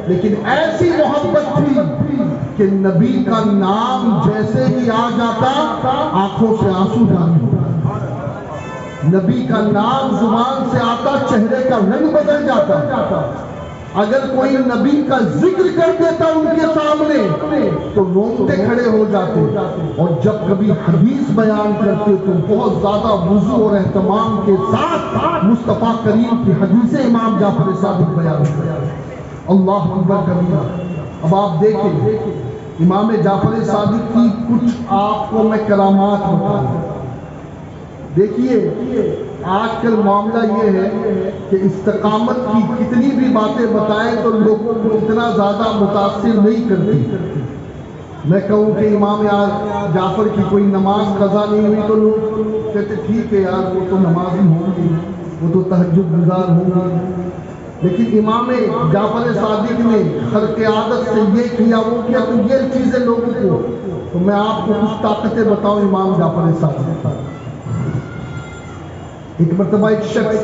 لیکن ایسی محبت تھی کہ نبی کا نام جیسے ہی آ جاتا آنکھوں سے آنسو جاری ہوتا۔ نبی کا نام زبان سے آتا چہرے کا رنگ بدل جاتا۔ اگر کوئی نبی کا ذکر کر دیتا ان کے سامنے تو رونگٹے کھڑے ہو جاتے، اور جب کبھی حدیث بیان کرتے تو بہت زیادہ وضو اور اہتمام کے ساتھ مصطفیٰ کریم کی حدیثیں امام جعفر صادق بیان کرتے۔ اللہ اکبر کبیرہ۔ اب آپ دیکھیں امام جعفر صادق کی کچھ آپ کو میں کرامات بتاؤں۔ دیکھیے آج کل معاملہ یہ ہے کہ استقامت کی کتنی بھی باتیں بتائیں تو لوگوں کو اتنا زیادہ متاثر نہیں کرتی۔ میں کہوں کہ امام جعفر کی کوئی نماز قضا نہیں ہوئی تو لوگ کہتے ٹھیک ہے یار وہ تو نمازی ہوں گی، وہ تو تہجد گزار ہوں گی، لیکن امام جعفر صادق نے خرق عادت سے یہ کیا وہ کیا، تو یہ چیزیں لوگوں کو، تو میں آپ کو کچھ طاقتیں بتاؤں امام جعفر صادق۔ ایک مرتبہ ایک شخص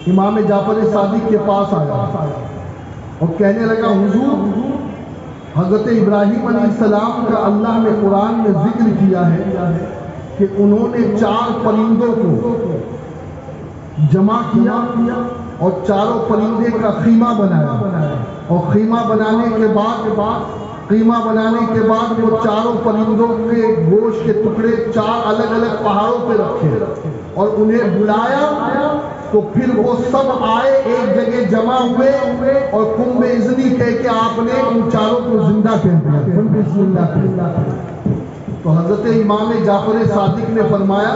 امام جعفر صادق کے پاس آیا اور کہنے لگا حضور حضرت ابراہیم علیہ السلام کا اللہ نے قرآن میں ذکر کیا ہے کہ انہوں نے 4 پرندوں کو جمع کیا اور چاروں پرندے کا خیمہ بنایا، اور خیمہ بنانے کے بعد وہ چاروں پرندوں کے گوشت کے ٹکڑے 4 الگ الگ پہاڑوں پہ رکھے اور انہیں بلایا، تو پھر وہ سب آئے ایک جگہ جمع ہوئے اور قم اذنی کہہ کے آپ نے ان چاروں کو زندہ کر دیا۔ تو حضرت امام جعفر صادق نے فرمایا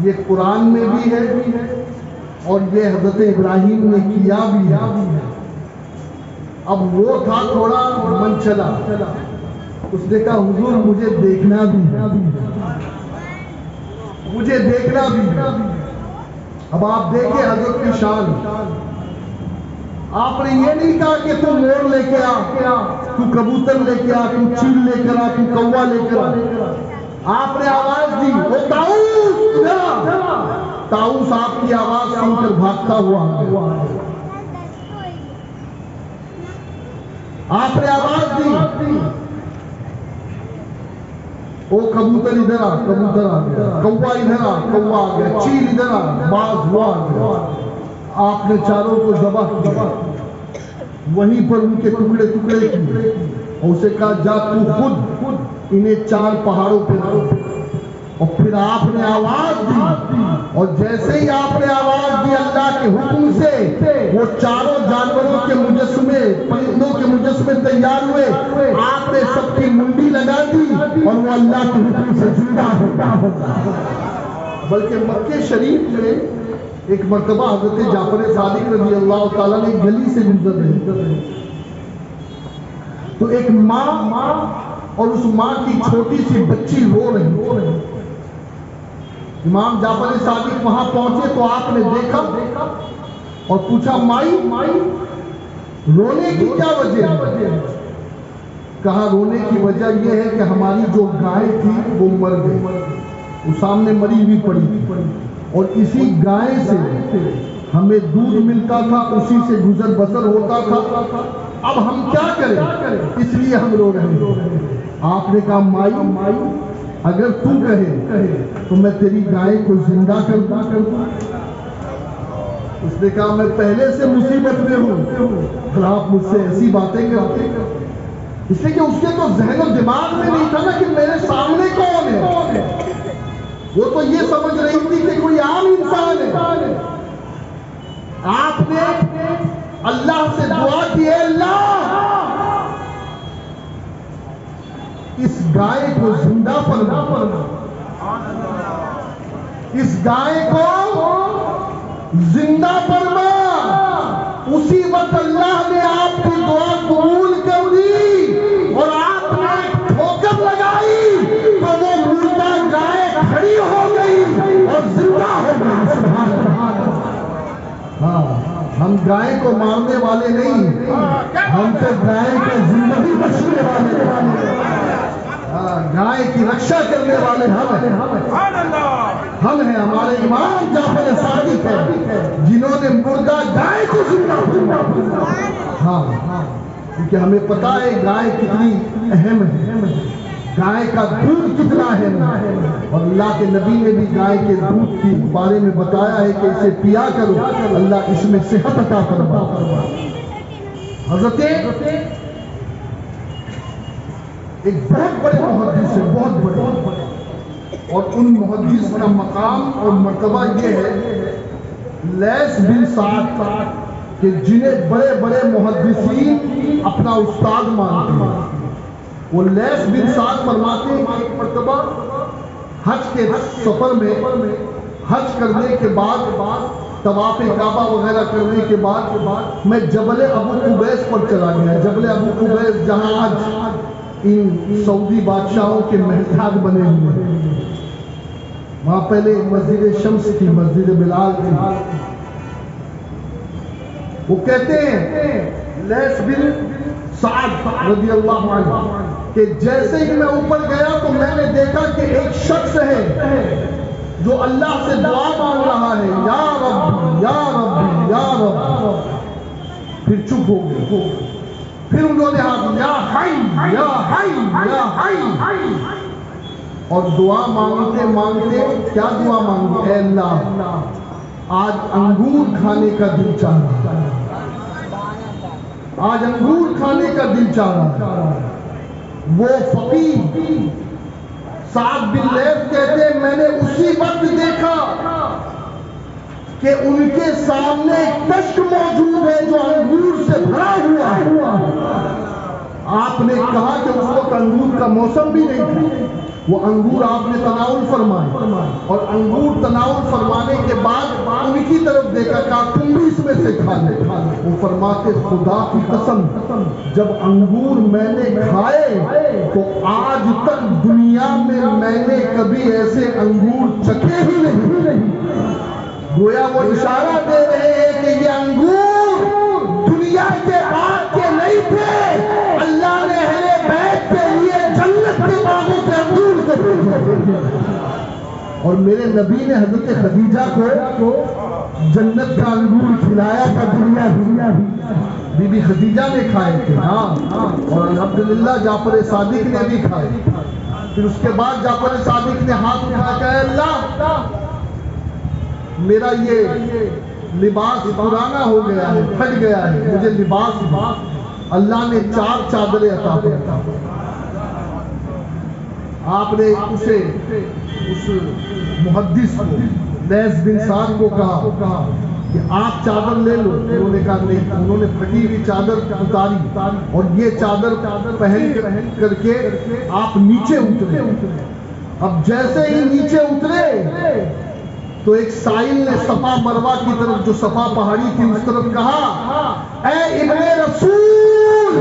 یہ قرآن میں بھی ہے اور یہ حضرت ابراہیم نے کیا بھی ہے۔ اب وہ تھا تھوڑا من چلا، اس نے کہا حضور مجھے دیکھنا بھی ہے، مجھے دیکھنا بھی ہے۔ اب آپ دیکھیں حضرت کی شان، آپ نے یہ نہیں کہا کہ تو مور لے کے آ، تو کبوتر لے کے آ، تو چیل لے کر آ، تو کوا لے کر آ۔ آپ نے آواز دی وہ طاؤس، طاؤس آپ کی آواز سن کر بھاگتا ہوا، آپ نے آواز دی او کبوتر ادھر آ، کبوتر آ گیا، کوا ادھر آ، کوا آ گیا، چیل ادھر آ، باز وہ آ گیا۔ آپ نے چاروں کو ذبح کیا، وہیں پر ان کے ٹکڑے ٹکڑے کیے اور اسے کہا جا تو خود انہیں 4 پہاڑوں پہ رکھ، اور پھر آپ نے آواز دی، اور جیسے ہی آپ نے آواز دی اللہ کے حکم سے وہ چاروں جانوروں کے مجسمے، پرندوں کے مجسمے تیار ہوئے، آپ نے سب کی منڈی لگا دی اور وہ اللہ کے حکم سے زندہ ہو گیا۔ بلکہ مکہ شریف میں ایک مرتبہ حضرت جعفر صادق رضی اللہ تعالیٰ نے گلی سے گزر رہے تو ایک ماں اور اس ماں کی چھوٹی سی بچی رو رہی۔ امام جعفر صادق وہاں پہنچے تو آپ نے دیکھا اور پوچھا مائی رونے کی کیا وجہ ہے؟ کہا رونے کی وجہ یہ ہے کہ ہماری جو گائے تھی وہ مر گئی، وہ سامنے مری ہوئی پڑی تھی، اور اسی گائے سے ہمیں دودھ ملتا تھا، اسی سے گزر بسر ہوتا تھا، اب ہم کیا کریں، اس لیے ہم رو رہے ہیں۔ آپ نے کہا مائی اگر تو کہے تو میں تیری گائے کو زندہ کر دوں۔ اس نے کہا میں پہلے سے مصیبت میں ہوں اور آپ مجھ سے ایسی باتیں کرتے، اس لیے کہ اس کے تو ذہن و دماغ میں نہیں تھا نا کہ میرے سامنے کون ہے، وہ تو یہ سمجھ رہی تھی کہ کوئی عام انسان ہے۔ آپ نے اللہ سے دعا کی اے اللہ اس گائے کو زندہ فرما، اس گائے کو زندہ فرما۔ اسی وقت اللہ نے آپ کی دعا قبول کر لی اور آپ نے ٹھوکر لگائی تو وہ مردہ گائے کھڑی ہو گئی اور زندہ ہو گئی۔ ہاں ہم گائے کو مارنے والے نہیں، ہم تو گائے کو زندگی بخشنے والے، گائے کی رکشا کرنے والے ہم ہیں۔ ہمارے امام جعفر صادق ہیں جنہوں نے مردہ گائے کو زندہ کیا۔ ہاں کیونکہ ہمیں پتا ہے گائے کتنی اہم ہے، گائے کا دودھ کتنا اہم ہے، اور اللہ کے نبی نے بھی گائے کے دودھ کے بارے میں بتایا ہے کہ اسے پیا کرو، اللہ اس میں صحت عطا فرما۔ حضرت ایک بہت بڑے محدث ہیں، بہت بڑے، اور ان محدث کا مقام اور مرتبہ یہ ہے لیث بن سعد کہ جنہیں بڑے بڑے محدثین اپنا استاد مانتے ہیں۔ وہ لیث بن سعد فرماتے ہیں کہ ایک مرتبہ حج کے سفر میں حج کرنے کے بعد طواف کعبہ وغیرہ کرنے کے بعد میں جبل ابو قبیس پر چلا گیا۔ جبل ابو قبیس جہاں آج ان سعودی بادشاہوں کے محتاب بنے ہوئے ہیں، وہاں پہلے مسجد شمس تھی، مسجد بلال تھی۔ وہ کہتے ہیں لیث بن سعد رضی اللہ عنہ کہ جیسے ہی میں اوپر گیا تو میں نے دیکھا کہ ایک شخص ہے جو اللہ سے دعا مانگ رہا ہے، یا رب یا رب یا رب، پھر چپ ہو گئے، پھر انہوں نے ہاتھ یا حی یا حی یا حی، اور دعا مانگتے مانگتے کیا دعا مانگتے؟ اے اللہ آج انگور کھانے کا دل چاہ رہا، آج انگور کھانے کا دل چاہ رہا۔ وہ فقیر سعد بن لیث کہتے ہیں میں نے اسی وقت دیکھا کہ ان کے سامنے ایک کشک موجود ہے جو انگور سے بھرا ہوا ہے۔ آپ نے کہا کہ اس وقت انگور کا موسم بھی نہیں تھا، وہ انگور آپ نے تناول فرمائے، اور انگور تناول فرمانے کے بعد ان کی طرف دیکھا کہ تم بھی اس میں سے کھا لے۔ وہ فرماتے خدا کی قسم جب انگور میں نے کھائے تو آج تک دنیا میں نے کبھی ایسے انگور چکھے ہی نہیں۔ گویا وہ اشارہ دے رہے ہیں کہ یہ انگور دنیا کے بعد کے نہیں تھے، اللہ نے اہل بیت کے لیے جنت کے باغوں کے انگور کو بھیجا۔ اور میرے نبی نے حضرت خدیجہ کو جنت کا انگور کھلایا تھا، دنیا بی بی خدیجہ نے کھائے تھے، ہاں، اور الحمدللہ جعفر صادق نے بھی کھائے۔ پھر اس کے بعد جعفر صادق نے ہاتھ اٹھا کے اے اللہ میرا یہ لباس پرانا ہو گیا ہے، پھٹ گیا ہے، مجھے لباس اللہ نے 4 چادریں عطا فرمائی۔ آپ نے اسے اس محدث کو لیث بن سعد کو کہا کہ آپ چادر لے لو، انہوں نے کہا نہیں، انہوں نے پھٹی ہوئی چادر اتاری اور یہ چادر پہن کر کے آپ نیچے اترے۔ اب جیسے ہی نیچے اترے تو ایک سائل نے صفا مروہ کی طرف، جو صفا پہاڑی تھی اس طرف کہا اے ابن رسول،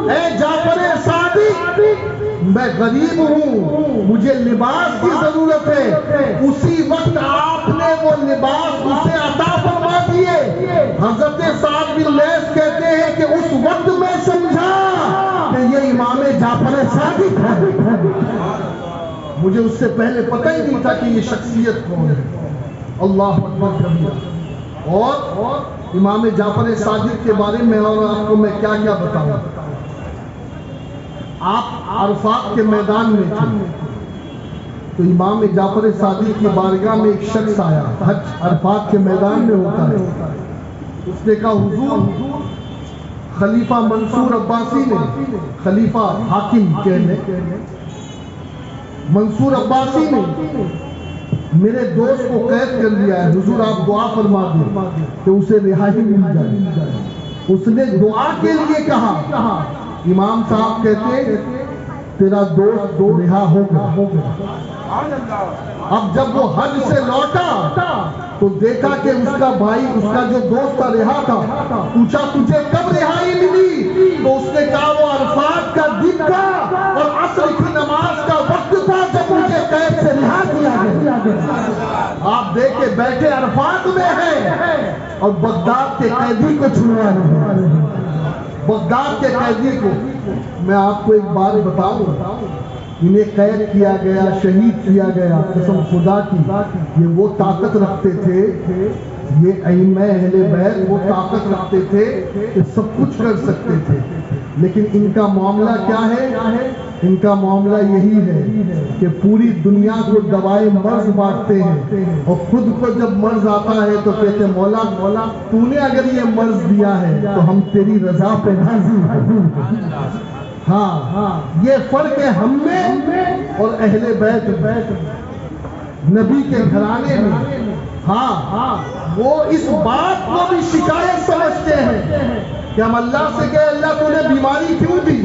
اے جعفر صادق، میں غریب ہوں، مجھے لباس کی ضرورت ہے۔ اسی وقت آپ نے وہ لباس اسے عطا فرما دیے۔ حضرت سعد بن لیث کہتے ہیں کہ اس وقت میں سمجھا کہ یہ امام جعفر صادق ہے، مجھے اس سے پہلے پتہ ہی نہیں تھا کہ یہ شخصیت کون ہے۔ اللہ اکبر کبیرہ۔ اور امام جعفر صادق کے بارے میں اور آپ کو میں کیا کیا بتاؤں۔ آپ عرفات کے میدان میں تھے تو امام جعفر صادق کی بارگاہ میں ایک شخص آیا، حج عرفات کے میدان میں ہوتا ہے۔ اس نے کہا حضور خلیفہ منصور عباسی نے، خلیفہ حاکم کہنے منصور عباسی نے میرے دوست کو قید کر لیا ہے، حضور آپ دعا فرما دیں کہ اسے رہائی مل جائے۔ اس نے دعا کے لیے کہا، امام صاحب کہتے تیرا دوست رہا ہوگا۔ اب جب وہ حج سے لوٹا تو دیکھا کہ اس کا بھائی، اس کا جو دوست رہا تھا، پوچھا تجھے کب رہائی ملی؟ تو اس نے کہا وہ عرفات کا دن تھا اور عصر کی نماز کا وقت تھا جب مجھے قید سے رہا کیا گیا۔ آپ دیکھ کے بیٹھے عرفات میں ہیں اور بغداد کے قیدی کو چھڑوا رہے ہیں، بغداد کے قیدی کو۔ میں آپ کو ایک بات بتاؤں، انہیں قید کیا گیا، شہید کیا گیا، قسم خدا کی یہ وہ طاقت رکھتے تھے، یہ ائمہ اہل بیت وہ طاقت رکھتے تھے کہ سب کچھ کر سکتے تھے، لیکن ان کا معاملہ کیا ہے ان کا معاملہ یہی ہے کہ پوری دنیا کو دوائے مرض بانٹتے ہیں اور خود کو جب مرض آتا ہے تو کہتے ہیں مولا تو نے اگر یہ مرض دیا ہے تو ہم تیری رضا پہ راضی ہیں۔ ہاں یہ فرق ہے ہم میں اور اہل بیت نبی کے گھرانے میں۔ ہاں وہ اس بات کو بھی شکایت سمجھتے ہیں کہ ہم اللہ سے کہے اللہ تو نے بیماری کیوں دی؟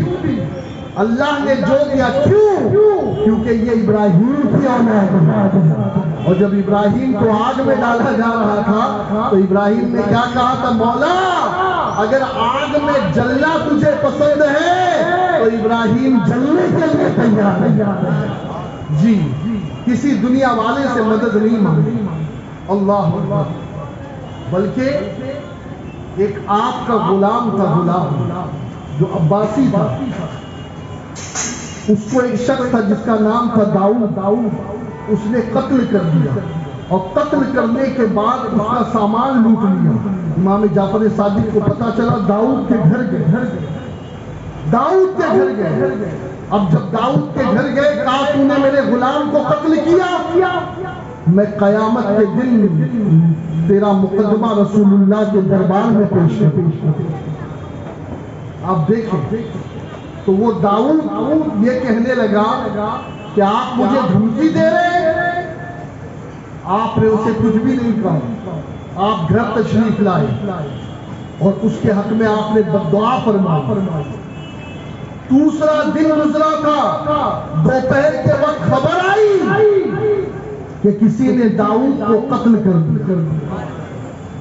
اللہ نے جو دیا کیوں؟ کیونکہ یہ ابراہیم کی اولاد ہے، اور جب ابراہیم کو آگ میں ڈالا جا رہا تھا تو ابراہیم نے کیا کہا تھا؟ مولا اگر آگ میں جلنا تجھے پسند ہے تو ابراہیم جلنے کے لیے تیار ہے۔ جی کسی دنیا والے سے مدد نہیں مانگی، اللہ اکبر، بلکہ ایک آپ کا غلام تھا، غلام جو عباسی تھا، اس کو ایک شخص تھا جس کا نام تھا داؤد، اس نے قتل کر دیا اور قتل کرنے کے بعد اس کا سامان لوٹ لیا۔ امام جعفر صادق کو پتا چلا، داؤد کے گھر گئے، داؤد کے گھر گئے۔ اب جب داؤد کے گھر گئے کہا تو نے میرے غلام کو قتل کیا، میں قیامت کے دن تیرا مقدمہ رسول اللہ کے دربار میں پیش کروں۔ آپ دیکھیں تو وہ داؤد یہ کہنے لگا کہ آپ مجھے دھمکی دے رہے ہیں؟ آپ نے اسے کچھ بھی نہیں کہا، آپ گھر تشریف لائے اور اس کے حق میں آپ نے بددعا فرمائی۔ دوسرا دن گزرا تھا، دوپہر کے وقت خبر آئی کہ کسی نے داؤد کو قتل کر دیا۔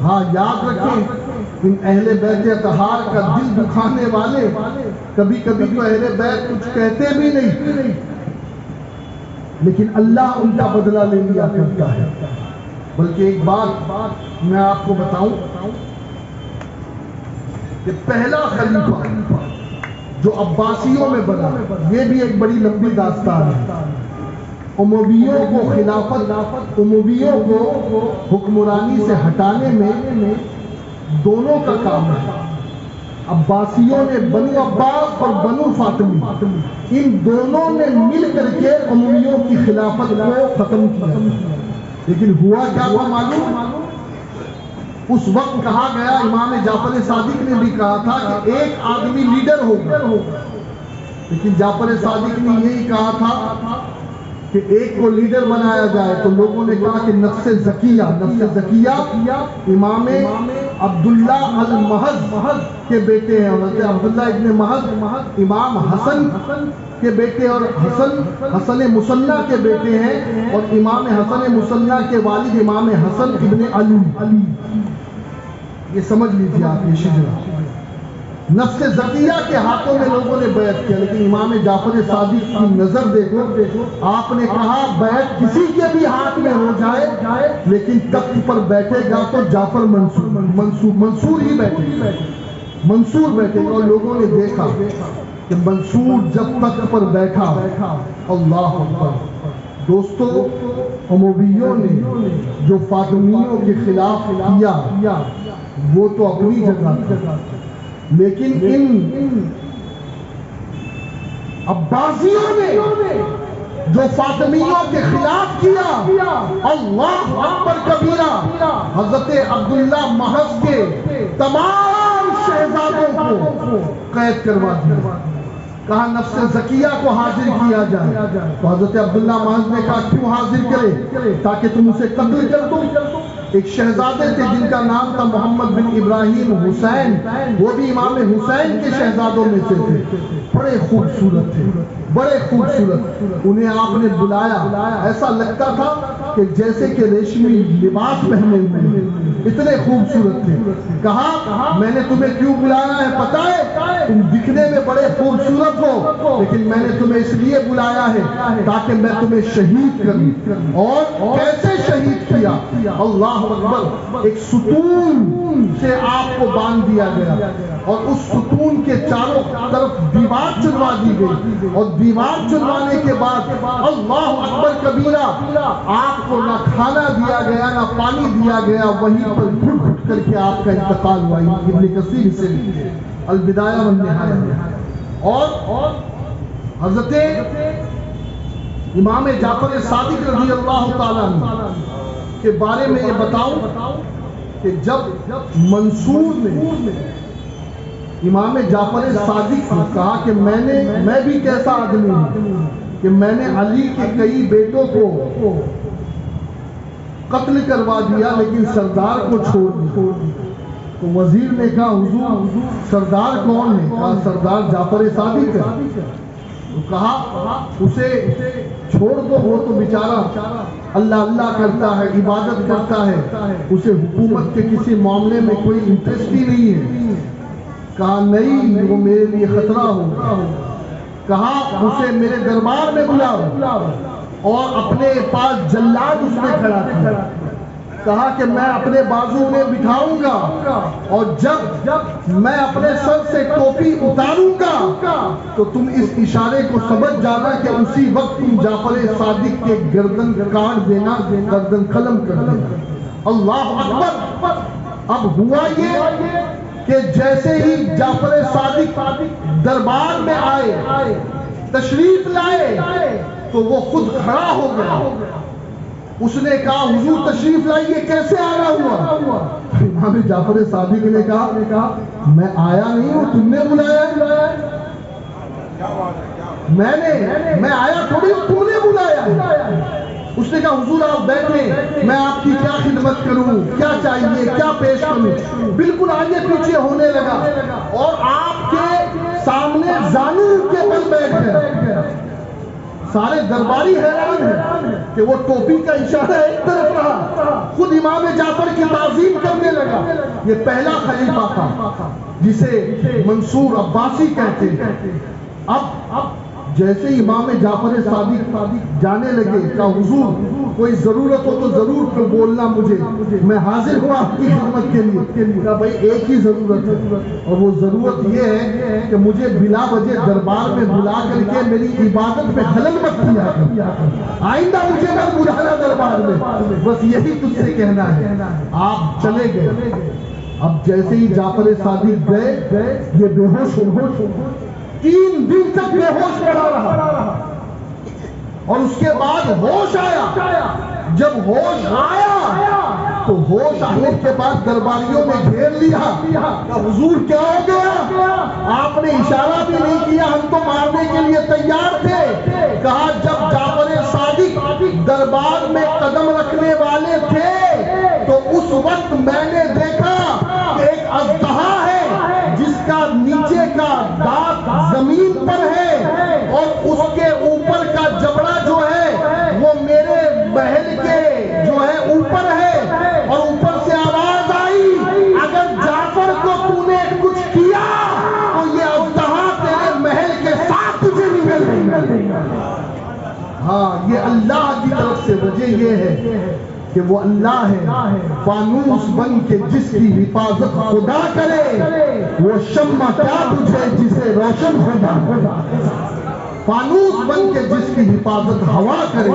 ہاں یاد رکھیں، ان اہل بیت اطہار کا دل دکھانے والے کبھی کبھی تو اہل بیت کچھ کہتے بھی نہیں، لیکن اللہ ان کا بدلہ لے لیا کرتا ہے۔ بلکہ ایک بات میں آپ کو بتاؤں کہ پہلا خلیفہ جو عباسیوں میں بنا، یہ بھی ایک بڑی لمبی داستان ہے۔ امویوں کو خلافت، امویوں کو حکمرانی سے ہٹانے میں دونوں کا کام ہے۔ عباسیوں نے بنو عباس اور بنو فاطمی، ان دونوں نے مل کر کے امویوں کی خلافت کو ختم کیا۔ لیکن ہوا کیا تھا معلوم؟ اس وقت کہا گیا، امام جعفر صادق نے بھی کہا تھا کہ ایک آدمی لیڈر ہوگا، لیکن جعفر صادق نے یہی کہا تھا کہ ایک کو لیڈر بنایا جائے، تو لوگوں نے کہا کہ نفس زکیہ امام عبداللہ المہد کے بیٹے ہیں، حضرت عبداللہ ابن مہد امام حسن کے بیٹے اور حسن مصنع کے بیٹے ہیں، اور امام حسن مصنع کے والد امام حسن ابن علی۔ یہ سمجھ لیجیے آپ یہ شجرہ، نفس زکیہ کے ہاتھوں میں لوگوں نے بیعت کیا، لیکن امام جعفر صادق کی نظر دیکھو، آپ نے کہا بیعت کسی کے بھی ہاتھ میں ہو جائے لیکن تخت پر بیٹھے گا تو جعفر منصور ہی بیٹھے گا۔ اور لوگوں نے دیکھا کہ منصور جب تخت پر بیٹھا، اللہ اکبر، دوستو امویوں نے جو فاطمیوں کے خلاف کیا وہ تو اپنی جگہ تھا، لیکن ان عباسیوں نے جو فاطمیوں کے خلاف کیا، اللہ اکبر کبیرہ، حضرت عبداللہ محض کے تمام شہزادوں کو قید کروا دیا، کہا نفس زکیہ کو حاضر کیا جائے، تو حضرت عبداللہ محض نے کہا کیوں حاضر کرے؟ تاکہ تم اسے قتل کر دو۔ ایک شہزادے تھے جن کا نام تھا محمد بن ابراہیم حسین، وہ بھی امام حسین کے شہزادوں میں سے تھے، بڑے خوبصورت تھے، بڑے خوبصورت۔ انہیں آپ نے بلایا، ایسا لگتا تھا کہ جیسے کہ ریشمی لباس پہنے ہوئے، اتنے خوبصورت تھے۔ کہا میں نے تمہیں کیوں بلایا ہے پتہ ہے؟ تم دکھنے میں بڑے خوبصورت ہو، لیکن میں نے تمہیں اس لیے بلایا ہے تاکہ میں تمہیں شہید کروں۔ اور کیسے شہید کیا؟ اللہ اکبر، ایک ستون سے آپ کو باندھ دیا گیا اور اس ستون کے چاروں طرف دیوار چنوا دی گئی، اور دیوار چنوانے کے بعد اللہ اکبر کبیرہ، آپ کو نہ کھانا دیا گیا نہ پانی دیا گیا، وہیں پر گھٹ گھٹ کر کے آپ کا انتقال ہوا۔ ابن کثیر سے البدایہ والنہایہ۔ اور حضرت امام جعفر صادق رضی اللہ تعالیٰ عنہ کے بارے میں یہ بتاؤں کہ جب منصور نے امام جعفر صادق کو کہا کہ میں بھی کیسا آدمی ہوں کہ میں نے علی کے کئی بیٹوں کو قتل کروا دیا لیکن سردار کو چھوڑ دیا، تو وزیر نے کہا حضور سردار کون ہے؟ کہا سردار جعفر صادق ہے۔ تو کہا اسے چھوڑ دو، وہ تو بیچارہ اللہ اللہ کرتا ہے، عبادت کرتا ہے، اسے حکومت کے کسی معاملے میں کوئی انٹرسٹ ہی نہیں ہے۔ کہا نہیں، وہ میرے لیے خطرہ ہوگا۔ کہا اسے میرے دربار میں بلاؤ، اور اپنے پاس جلاد اس نے کھڑا کیا۔ کہا کہ میں اپنے بازو میں بٹھاؤں گا، اور جب میں اپنے سر سے ٹوپی اتاروں گا تو تم اس اشارے کو سمجھ جانا کہ اسی وقت تم جعفر صادق کے گردن کاٹ دینا، گردن قلم کر دینا۔ اللہ اکبر۔ اب ہوا یہ کہ جیسے ہی جعفر صادق دربار میں آئے، تشریف لائے، تو وہ خود کھڑا ہو گیا۔ اس نے کہا حضور تشریف لائیے، کیسے آنا ہوا؟ امام جعفر صادق نے کہا میں آیا نہیں ہوں، تم نے بلایا ہے۔ میں آیا تھوڑی ہوں، تم نے بلایا ہے۔ اس نے کہا حضور آپ بیٹھیں، میں آپ کی کیا خدمت کروں، کیا چاہیے، کیا پیش کروں؟ بالکل آگے پیچھے ہونے لگا، اور آپ کے سامنے زانو کے بل بیٹھ گئے۔ سارے درباری حیران ہیں کہ وہ ٹوپی کا اشارہ ایک طرف رہا، خود امام جعفر کی تعظیم کرنے لگا۔ یہ پہلا خلیفہ تھا جسے منصور عباسی کہتے ہیں۔ اب جیسے امام جعفر صادق جانے لگے، کہا حضور کوئی ضرورت ہو تو ضرور بولنا مجھے، میں حاضر ہوں آپ کی خدمت کے لیے۔ کہا بھائی ایک ہی ضرورت ہے، اور وہ ضرورت یہ ہے کہ مجھے بلا وجہ دربار میں بلا کر کے میری عبادت میں خلل مت کیا، آئندہ مجھے مت بلانا دربار میں، بس یہی تجھ سے کہنا ہے۔ آپ چلے گئے۔ اب جیسے ہی جعفر صادق گئے، یہ بے ہوش ہو گئے، 3 دن تک بے ہوش پڑا رہا، اور اس کے بعد ہوش آیا۔ جب ہوش آیا تو ہوش آنے کے بعد درباریوں نے گھیر لیا۔ حضور کیا ہو گیا؟ آپ نے اشارہ بھی نہیں کیا، ہم تو مارنے کے لیے تیار تھے۔ کہا جب جعفر صادق دربار میں قدم رکھنے والے تھے تو اس وقت میں نے دیکھا کہ ایک اژدہا ہے جس کا نیچے کا دانت زمین پر ہے، اور اس کے اوپر کا جبڑا جو ہے وہ میرے محل کے جو ہے اوپر ہے، اور اوپر سے آواز آئی اگر جعفر کو تو نے کچھ کیا تو یہ اژدہا تیرے محل کے ساتھ تجھے نگل دے گا۔ ہاں، یہ اللہ کی طرف سے وجہ یہ ہے کہ وہ اللہ ہے، فانوس بن کے جس کی حفاظت خدا کرے، وہ شمع کیا بجھے جسے روشن خدا کرے۔ فانوس بن کے جس کی حفاظت ہوا کرے،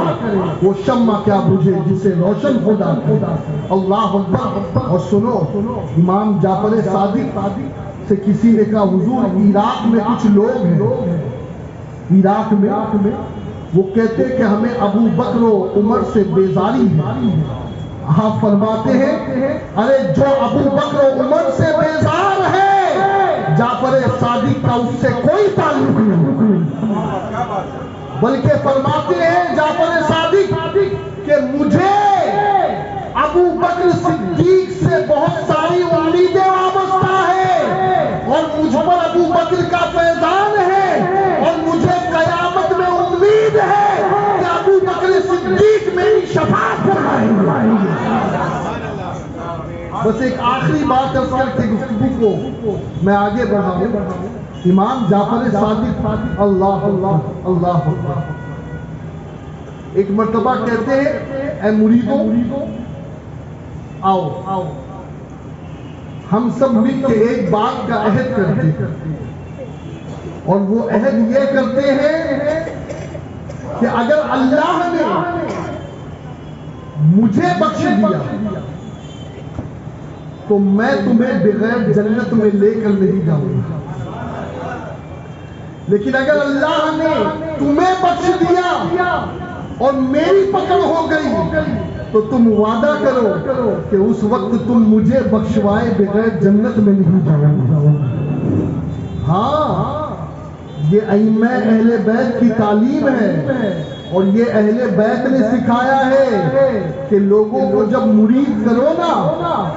وہ شمع کیا بجھے جسے روشن خدا کرے۔ اللہ اکبر۔ اور سنو، امام جعفر صادق سے کسی نے کہا حضور عراق میں کچھ لوگ ہیں، عراق میں وہ کہتے ہیں کہ ہمیں ابو بکر و عمر سے بیزاری ہے۔ آپ فرماتے ہیں ارے جو ابو بکر و عمر سے بیزار ہے، جعفر صادق کا اس سے کوئی تعلق نہیں، بلکہ فرماتے ہیں جعفر صادق کہ مجھے ابو بکر صدیق سے بہت ساری امیدیں وابستہ ہیں، اور مجھ پر ابو بکر کا فیضان ہے، اور مجھے قیامت میں امید ہے کہ ابو بکر صدیق میری شفاعت فرمائیں گے۔ بس ایک آخری بات عرض کر کے گفتگو کو میں آگے بڑھاؤں۔ امام جعفر صادق اللہ اللہ اللہ اللہ ایک مرتبہ کہتے ہیں اے مریدوں آؤ ہم سب مل کے ایک بات کا عہد کرتے ہیں، اور وہ عہد یہ کرتے ہیں کہ اگر اللہ نے مجھے بخش دیا تو میں تمہیں بغیر جنت میں لے کر نہیں جاؤں گا، لیکن اگر اللہ نے تمہیں بخش دیا اور میری پکڑ ہو گئی تو تم وعدہ کرو کہ اس وقت تم مجھے بخشوائے بغیر جنت میں نہیں جاؤ گے۔ ہاں، یہ ائمہ اہل بیت کی تعلیم ہے، اور یہ اہل بیت نے سکھایا ہے کہ لوگوں کو جب مرید کرو نا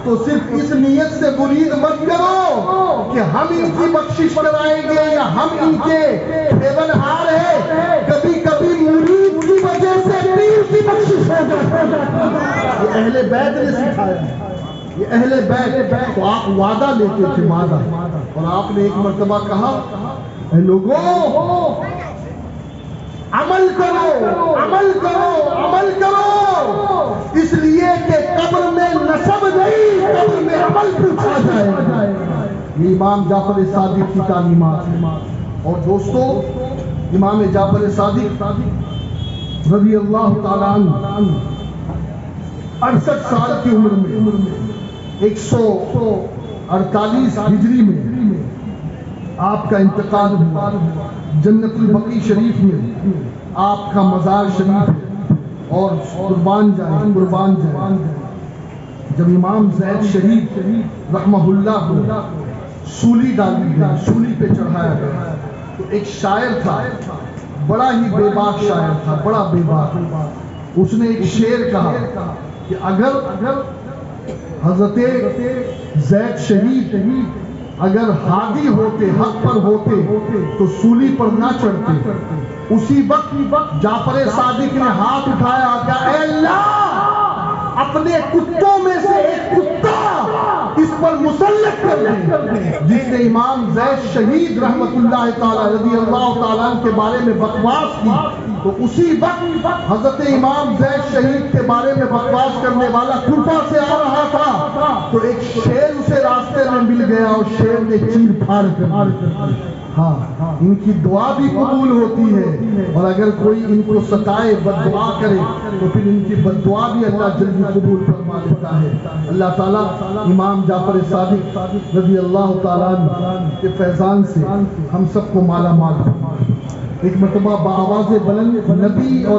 تو صرف اس نیت سے مرید مت کرو کہ ہم ان کی بخشش کرائیں گے یا ہم ان کے خیون ہار ہیں۔ کبھی کبھی مرید کی وجہ سے پیر کی بخشش ہو جاتی ہے۔ یہ اہل بیت نے سکھایا ہے، یہ اہل بیت۔ تو آپ وعدہ لیتے تھے، وعدہ، اور آپ نے ایک مرتبہ کہا اے لوگوں عمل کرو، عمل کرو، عمل کرو، اس لیے کہ قبر میں نسب نہیں، قبر میں عمل پوچھا جائے گا۔ یہ امام جعفر صادق کی تعلیمات۔ اور دوستو، امام جعفر صادق رضی اللہ تعالیٰ عنہ 68 سال کی عمر میں 148 ہجری میں آپ کا انتقال ہوا۔ جنت البقیع شریف میں آپ کا مزار شریف ہے، اور قربان جائیں، قربان جائیں۔ جب امام زید شریف رحمہ اللہ کو سولی ڈالی گئی، سولی پہ چڑھایا گیا، تو ایک شاعر تھا، بڑا ہی بے باک شاعر تھا، بڑا بے باک۔ اس نے ایک شعر کہا کہ اگر حضرت زید شریف اگر ہادی ہوتے، حق پر ہوتے تو سولی پر نہ چڑھتے۔ اسی وقت جعفر صادق نے ہاتھ اٹھایا کہ اے اللہ، اپنے کتوں میں سے ایک کتا اس پر مسلط کر دے جس نے امام زید شہید رحمت اللہ تعالی رضی اللہ تعالیٰ کے بارے میں بکواس کی۔ تو اسی وقت حضرت امام زید شہید کے بارے میں بکواس کرنے والا کوفہ سے آ رہا تھا، تو ایک شیر اسے راستے میں مل گیا، اور شیر نے چیر پھاڑ کر۔ ہاں، ان کی دعا بھی قبول ہوتی ہے، اور اگر کوئی ان کو ستائے، بد دعا کرے، تو پھر ان کی بد دعا بھی اللہ جلدی قبول فرما لیتا ہے۔ اللہ تعالیٰ امام جعفر صادق رضی اللہ تعالیٰ عنہ کے فیضان سے ہم سب کو مالا مال فرمائے۔ ایک مرتبہ بآواز بلند نبی اور